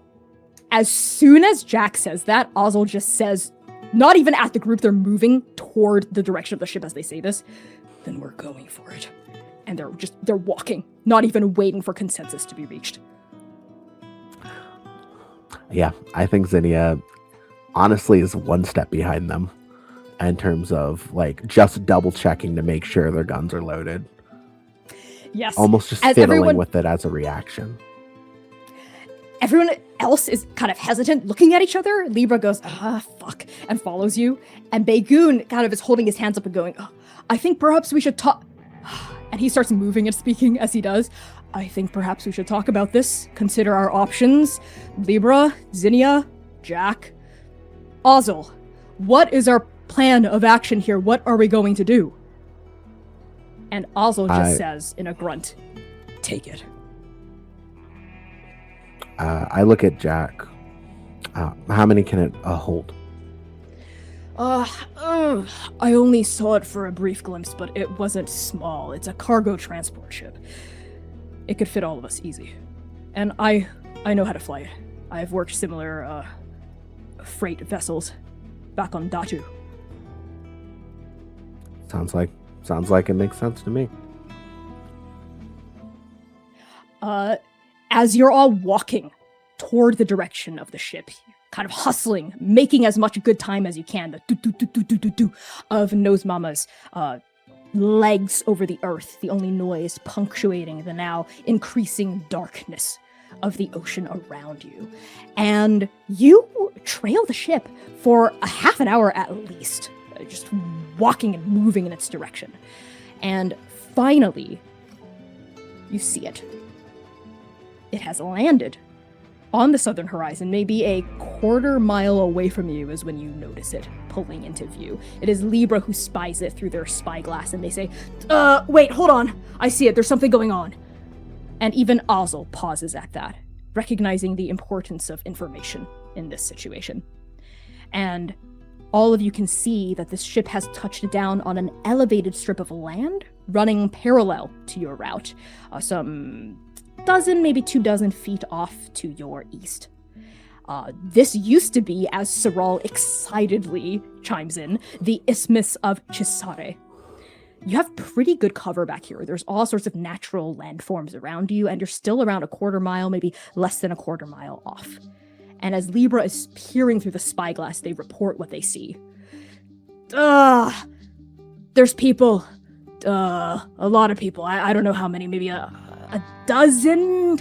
as soon as Jack says that, Azal just says, not even at the group, they're moving toward the direction of the ship as they say this. Then we're going for it. And they're walking, not even waiting for consensus to be reached.
Yeah, I think Zinnia honestly is one step behind them in terms of like just double checking to make sure their guns are loaded.
Yes.
Almost just fiddling with it as a reaction.
Everyone else is kind of hesitant, looking at each other. Libra goes, fuck, and follows you. And Bagoon kind of is holding his hands up and going, I think perhaps we should talk. And he starts moving and speaking as he does. I think perhaps we should talk about this, consider our options. Libra, Zinnia, Jack, Azal, what is our plan of action here? What are we going to do? And Azal just says in a grunt, take it.
I look at Jack. How many can it hold?
I only saw it for a brief glimpse, but it wasn't small. It's a cargo transport ship. It could fit all of us easy. And I know how to fly it. I've worked similar, freight vessels back on Datu.
Sounds like it makes sense to me.
As you're all walking toward the direction of the ship, kind of hustling, making as much good time as you can, the do-do-do-do-do-do of Nose Mama's legs over the earth, the only noise punctuating the now increasing darkness of the ocean around you. And you trail the ship for a half an hour at least, just walking and moving in its direction. And finally, you see it. It has landed on the southern horizon, maybe a quarter mile away from you is when you notice it pulling into view. It is Libra who spies it through their spyglass, and they say, wait, hold on. I see it. There's something going on. And even Azal pauses at that, recognizing the importance of information in this situation. And all of you can see that this ship has touched down on an elevated strip of land running parallel to your route, some dozen, maybe 24 feet off to your east. This used to be, as Saral excitedly chimes in, the Isthmus of Chisare. You have pretty good cover back here. There's all sorts of natural landforms around you, and you're still around a quarter mile, maybe less than a quarter mile off. And as Libra is peering through the spyglass, they report what they see. There's people. A lot of people. I don't know how many, maybe a dozen,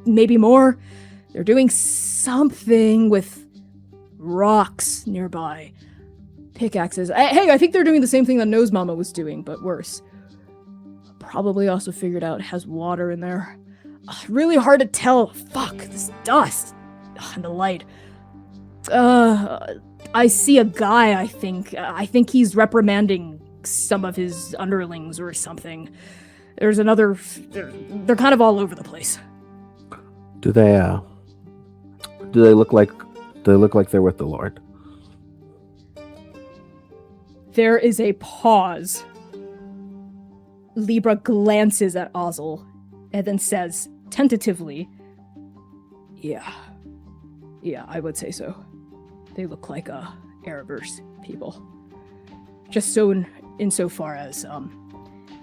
maybe more. They're doing something with rocks nearby. Pickaxes. Hey, I think they're doing the same thing that Nose Mama was doing, but worse. Probably also figured out it has water in there. Really hard to tell. Fuck, this dust. And the light. I see a guy, I think. I think he's reprimanding some of his underlings or something. There's another... They're kind of all over the place.
Do they look like they're with the Lord?
There is a pause. Libra glances at Azal and then says, tentatively, Yeah, I would say so. They look like Erebers people. Just so insofar as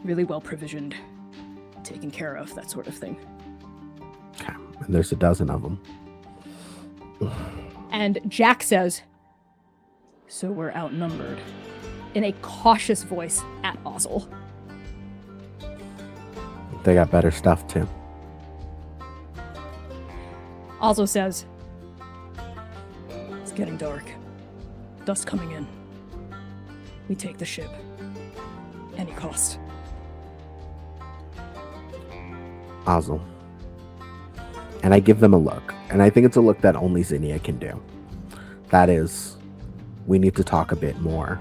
really well provisioned, taken care of, that sort of thing.
Okay. And there's a dozen of them.
And Jack says, so we're outnumbered, in a cautious voice at Azal.
They got better stuff too.
Azal says, it's getting dark. Dust coming in. We take the ship. Any cost.
Azal. And I give them a look. And I think it's a look that only Zinnia can do. That is, we need to talk a bit more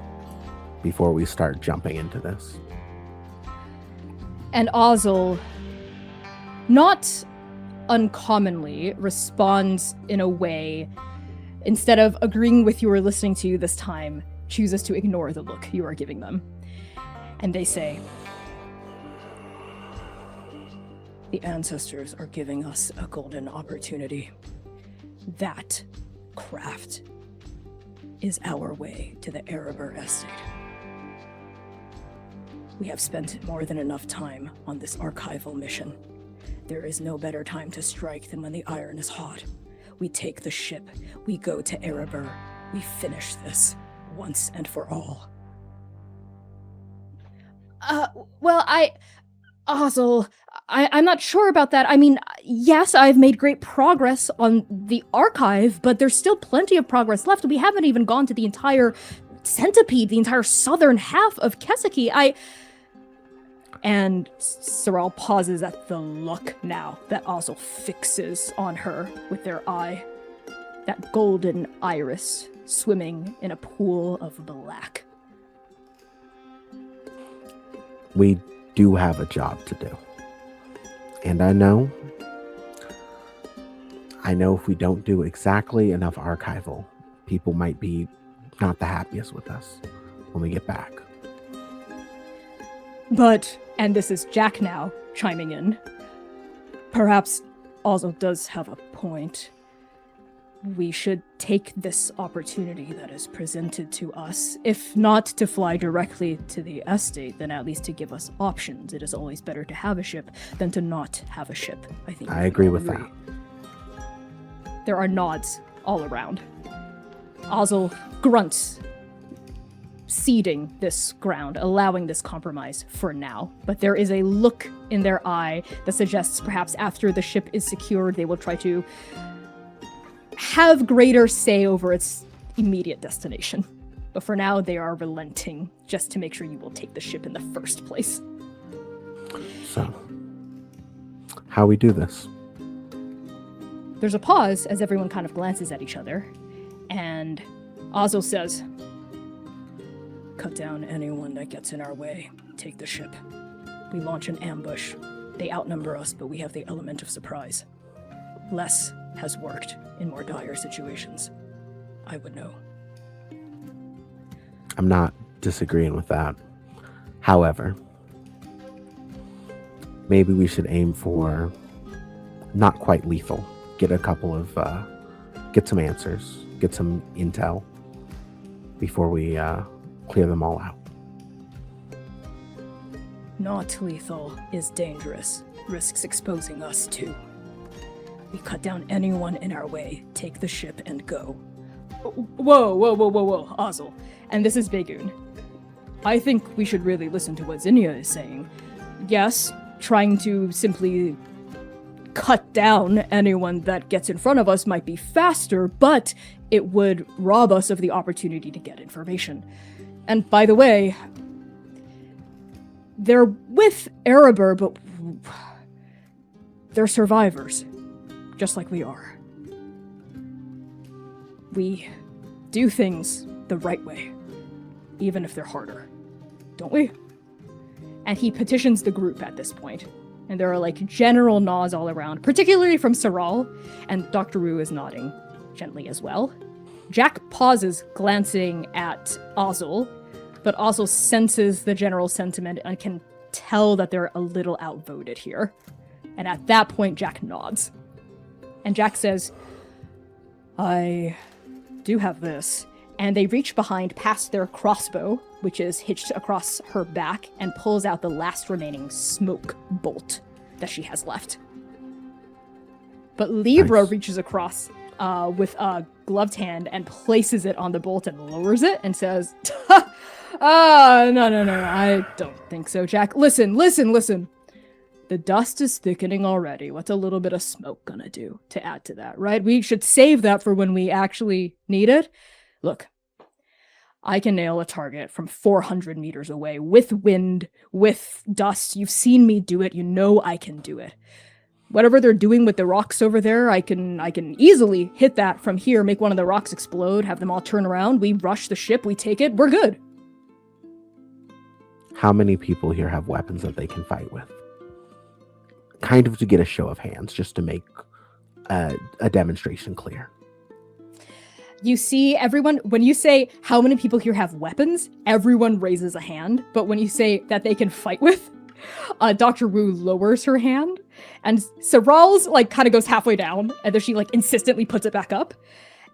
before we start jumping into this.
And Azal, not uncommonly, responds in a way, instead of agreeing with you or listening to you this time, chooses to ignore the look you are giving them. And they say, the ancestors are giving us a golden opportunity. That craft is our way to the Erebor estate. We have spent more than enough time on this archival mission. There is no better time to strike than when the iron is hot. We take the ship, we go to Erebor, we finish this, once and for all. Azal, I'm not sure about that. I mean, yes, I've made great progress on the archive, but there's still plenty of progress left. We haven't even gone to the entire centipede, the entire southern half of Keseki. And Sorrel pauses at the look now that Azal fixes on her with their eye. That golden iris swimming in a pool of black.
We do have a job to do. And I know if we don't do exactly enough archival, people might be not the happiest with us when we get back.
But, and this is Jack now chiming in, perhaps Azal does have a point. We should take this opportunity that is presented to us, if not to fly directly to the estate, then at least to give us options. It is always better to have a ship than to not have a ship, I think.
I agree with that.
There are nods all around. Azal grunts, ceding this ground, allowing this compromise for now. But there is a look in their eye that suggests perhaps after the ship is secured, they will try to have greater say over its immediate destination. But for now, they are relenting just to make sure you will take the ship in the first place.
So, how we do this?
There's a pause as everyone kind of glances at each other, and Azal says, "Cut down anyone that gets in our way. Take the ship. We launch an ambush. They outnumber us, but we have the element of surprise. Less has worked in more dire situations. I would know."
I'm not disagreeing with that. However, maybe we should aim for not quite lethal. Get a couple of, get some answers, get some intel before we clear them all out.
Not lethal is dangerous. Risks exposing us too. We cut down anyone in our way, take the ship, and go. Whoa, Azal. And this is Begun. I think we should really listen to what Zinnia is saying. Yes, trying to simply cut down anyone that gets in front of us might be faster, but it would rob us of the opportunity to get information. And by the way, they're with Erebor, but they're survivors. Just like we are. We do things the right way, even if they're harder, don't we? And he petitions the group at this point, and there are like general nods all around, particularly from Sorrel, and Dr. Wu is nodding gently as well. Jack pauses, glancing at Azal, but also senses the general sentiment and can tell that they're a little outvoted here. And at that point, Jack nods. And Jack says, "I do have this." And they reach behind past their crossbow, which is hitched across her back, and pulls out the last remaining smoke bolt that she has left. But Libra reaches across with a gloved hand and places it on the bolt and lowers it and says, no, I don't think so, Jack. Listen. The dust is thickening already. What's a little bit of smoke gonna do to add to that, right? We should save that for when we actually need it. Look, I can nail a target from 400 meters away with wind, with dust. You've seen me do it. You know I can do it. Whatever they're doing with the rocks over there, I can easily hit that from here, make one of the rocks explode, have them all turn around. We rush the ship, we take it, we're good.
How many people here have weapons that they can fight with? Kind of to get a show of hands, just to make a demonstration clear.
You see everyone, when you say how many people here have weapons, everyone raises a hand. But when you say that they can fight with, Dr. Wu lowers her hand. And Sorrel's kind of goes halfway down. And then she insistently puts it back up.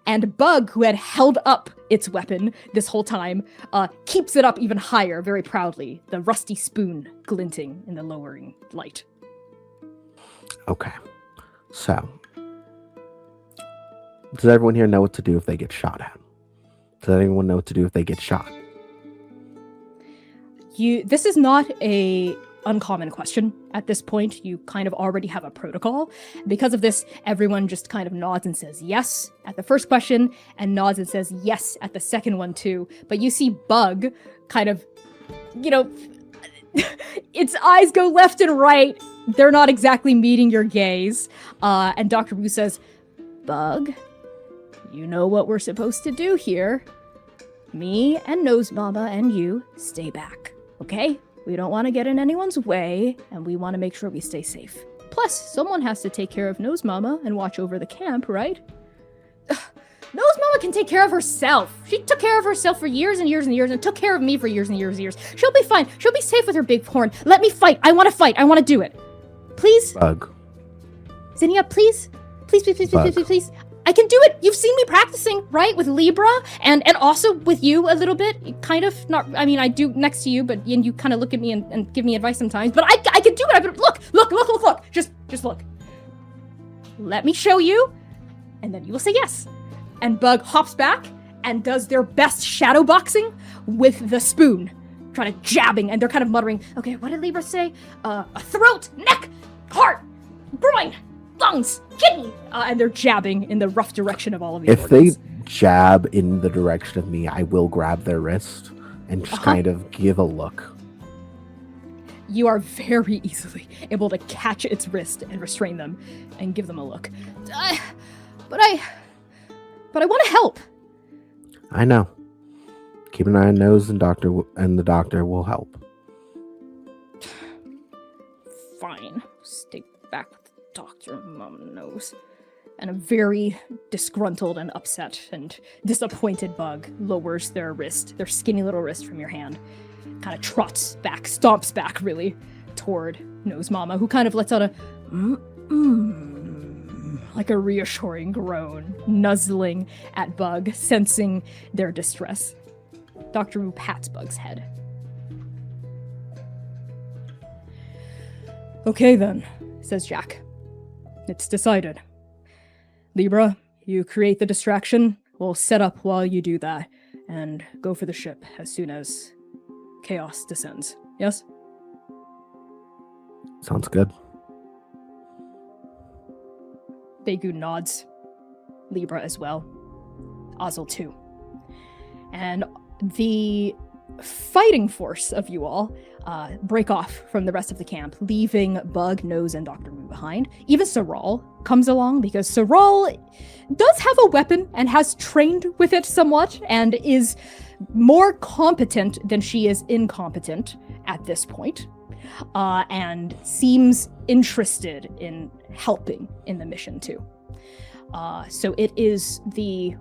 And Bug, who had held up its weapon this whole time, keeps it up even higher, very proudly, the rusty spoon glinting in the lowering light.
Okay. So, does everyone here know what to do if they get shot at? Does anyone know what to do if they get shot?
This is not a uncommon question at this point. You kind of already have a protocol. Because of this, everyone just kind of nods and says yes at the first question, and nods and says yes at the second one too. But you see Bug kind of, its eyes go left and right. They're not exactly meeting your gaze. And Dr. Wu says, Bug, you know what we're supposed to do here. Me and Nose Mama and you stay back, okay? We don't want to get in anyone's way, and we want to make sure we stay safe. Plus, someone has to take care of Nose Mama and watch over the camp, right? Nose Mama can take care of herself. She took care of herself for years and years and years and took care of me for years and years and years. She'll be fine. She'll be safe with her big horn. Let me fight. I want to fight. I want to do it. Please?
Bug.
Zinnia, please? Please, please, please, please, please, please, please. I can do it. You've seen me practicing, right? With Libra and also with you a little bit. Kind of not, I mean, I do next to you, but you kind of look at me and give me advice sometimes. But I can do it. Look. Just look. Let me show you. And then you will say yes. And Bug hops back and does their best shadow boxing with the spoon. Trying to jabbing, and they're kind of muttering, okay, what did Libra say? A throat, neck, heart, groin, lungs, kidney, and they're jabbing in the rough direction of all of the
If
organs.
they jab in the direction of me, I will grab their wrist and just kind of give a look.
You are very easily able to catch its wrist and restrain them and give them a look. But I want to help.
I know. Keep an eye on Nose and the doctor will help.
Fine. Stay back with the doctor, Mom knows. And a very disgruntled and upset and disappointed Bug lowers their skinny little wrist from your hand. Kind of trots back, stomps back really, toward Nose Mama, who kind of lets out a like a reassuring groan, nuzzling at Bug, sensing their distress. Dr. Wu pats Bug's head. Okay then, says Jack. It's decided. Libra, you create the distraction. We'll set up while you do that, and go for the ship as soon as chaos descends. Yes?
Sounds good.
Begu nods. Libra as well. Azal too. And the fighting force of you all break off from the rest of the camp, leaving Bug, Nose, and Dr. Wu behind. Even Saral comes along because Saral does have a weapon and has trained with it somewhat and is more competent than she is incompetent at this point, and seems interested in helping in the mission too. So it is the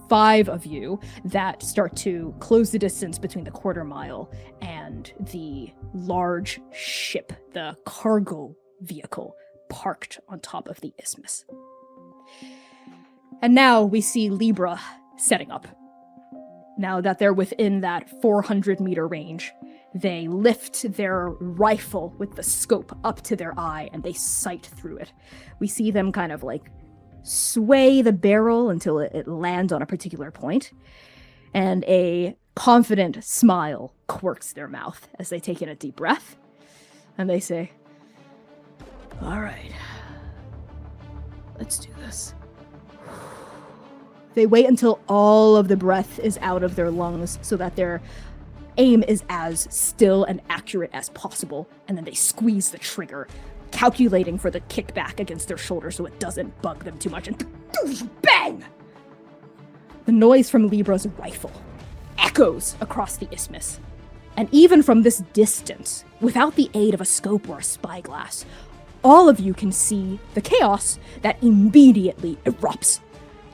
5 of you that start to close the distance between the quarter mile and the large ship, the cargo vehicle parked on top of the isthmus. And now we see Libra setting up. Now that they're within that 400-meter range, they lift their rifle with the scope up to their eye and they sight through it. We see them kind of like sway the barrel until it lands on a particular point, and a confident smile quirks their mouth as they take in a deep breath, and they say, all right, let's do this. They wait until all of the breath is out of their lungs so that their aim is as still and accurate as possible, and then they squeeze the trigger, calculating for the kickback against their shoulder so it doesn't bug them too much, and bang! The noise from Libra's rifle echoes across the isthmus, and even from this distance, without the aid of a scope or a spyglass, all of you can see the chaos that immediately erupts.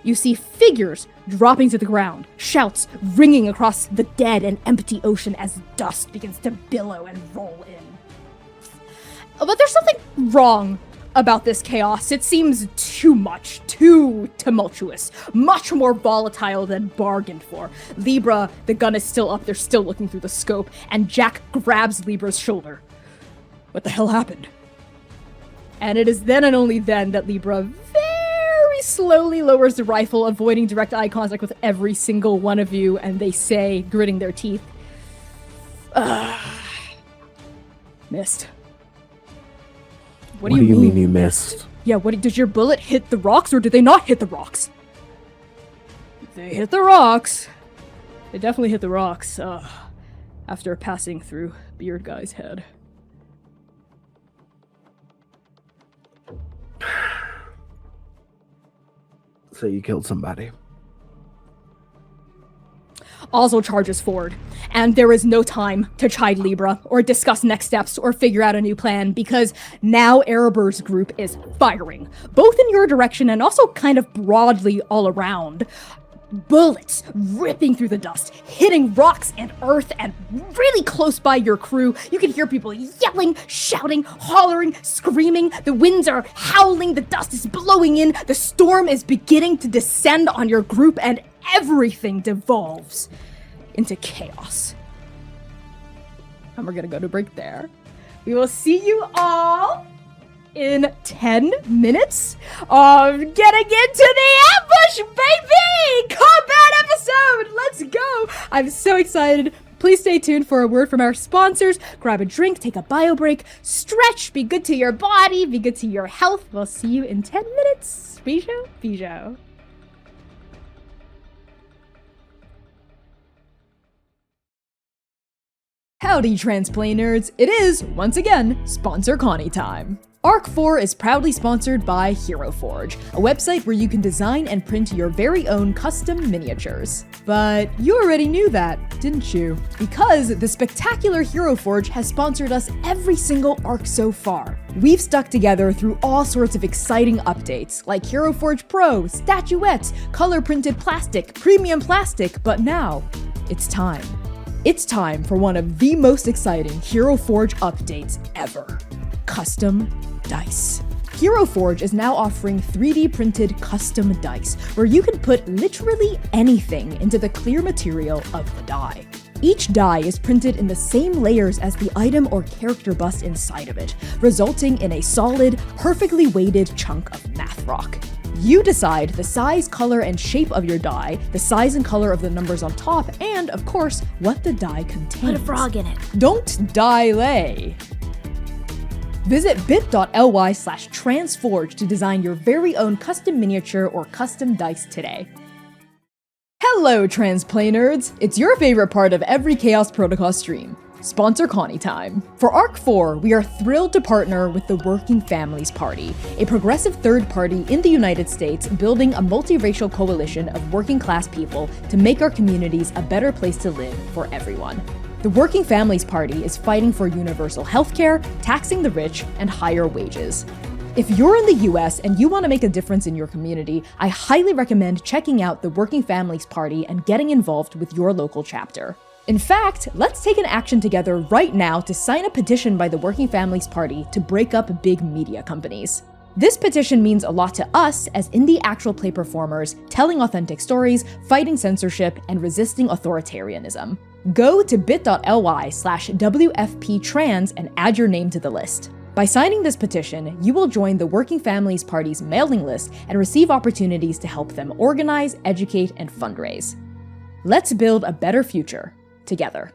You see figures dropping to the ground, shouts ringing across the dead and empty ocean as dust begins to billow and roll in. But there's something wrong about this chaos. It seems too much, too tumultuous, much more volatile than bargained for. Libra, the gun is still up, they're still looking through the scope, and Jack grabs Libra's shoulder. What the hell happened? And it is then and only then that Libra very slowly lowers the rifle, avoiding direct eye contact with every single one of you, and they say, gritting their teeth, missed.
What do you mean you missed?
Yeah, did your bullet hit the rocks, or did they not hit the rocks? They hit the rocks. They definitely hit the rocks, after passing through Beard Guy's head.
So you killed somebody.
Azal charges forward, and there is no time to chide Libra, or discuss next steps, or figure out a new plan, because now Ereber's group is firing, both in your direction and also kind of broadly all around. Bullets ripping through the dust, hitting rocks and earth, and really close by your crew. You can hear people yelling, shouting, hollering, screaming. The winds are howling, the dust is blowing in, the storm is beginning to descend on your group, and everything devolves into chaos. And we're gonna go to break there. We will see you all in 10 minutes of getting into the ambush, baby! Combat episode! Let's go! I'm so excited. Please stay tuned for a word from our sponsors. Grab a drink, take a bio break, stretch, be good to your body, be good to your health. We'll see you in 10 minutes. Bijou. Howdy, Transplay nerds. It is, once again, Sponsor Connie time. Arc 4 is proudly sponsored by Hero Forge, a website where you can design and print your very own custom miniatures. But you already knew that, didn't you? Because the spectacular Hero Forge has sponsored us every single arc so far. We've stuck together through all sorts of exciting updates, like Hero Forge Pro, statuettes, color-printed plastic, premium plastic, but now, it's time. It's time for one of the most exciting Hero Forge updates ever. Custom dice. Hero Forge is now offering 3D printed custom dice, where you can put literally anything into the clear material of the die. Each die is printed in the same layers as the item or character bust inside of it, resulting in a solid, perfectly weighted chunk of math rock. You decide the size, color, and shape of your die, the size and color of the numbers on top, and, of course, what the die contains.
Put a frog in it.
Don't die-lay. Visit bit.ly/transforge to design your very own custom miniature or custom dice today. Hello, Transplay nerds! It's your favorite part of every Chaos Protocol stream. Sponsor Connie time. For Arc 4, we are thrilled to partner with the Working Families Party, a progressive third party in the United States building a multiracial coalition of working class people to make our communities a better place to live for everyone. The Working Families Party is fighting for universal healthcare, taxing the rich, and higher wages. If you're in the US and you want to make a difference in your community, I highly recommend checking out the Working Families Party and getting involved with your local chapter. In fact, let's take an action together right now to sign a petition by the Working Families Party to break up big media companies. This petition means a lot to us as indie actual play performers telling authentic stories, fighting censorship, and resisting authoritarianism. Go to bit.ly/WFPtrans and add your name to the list. By signing this petition, you will join the Working Families Party's mailing list and receive opportunities to help them organize, educate, and fundraise. Let's build a better future together.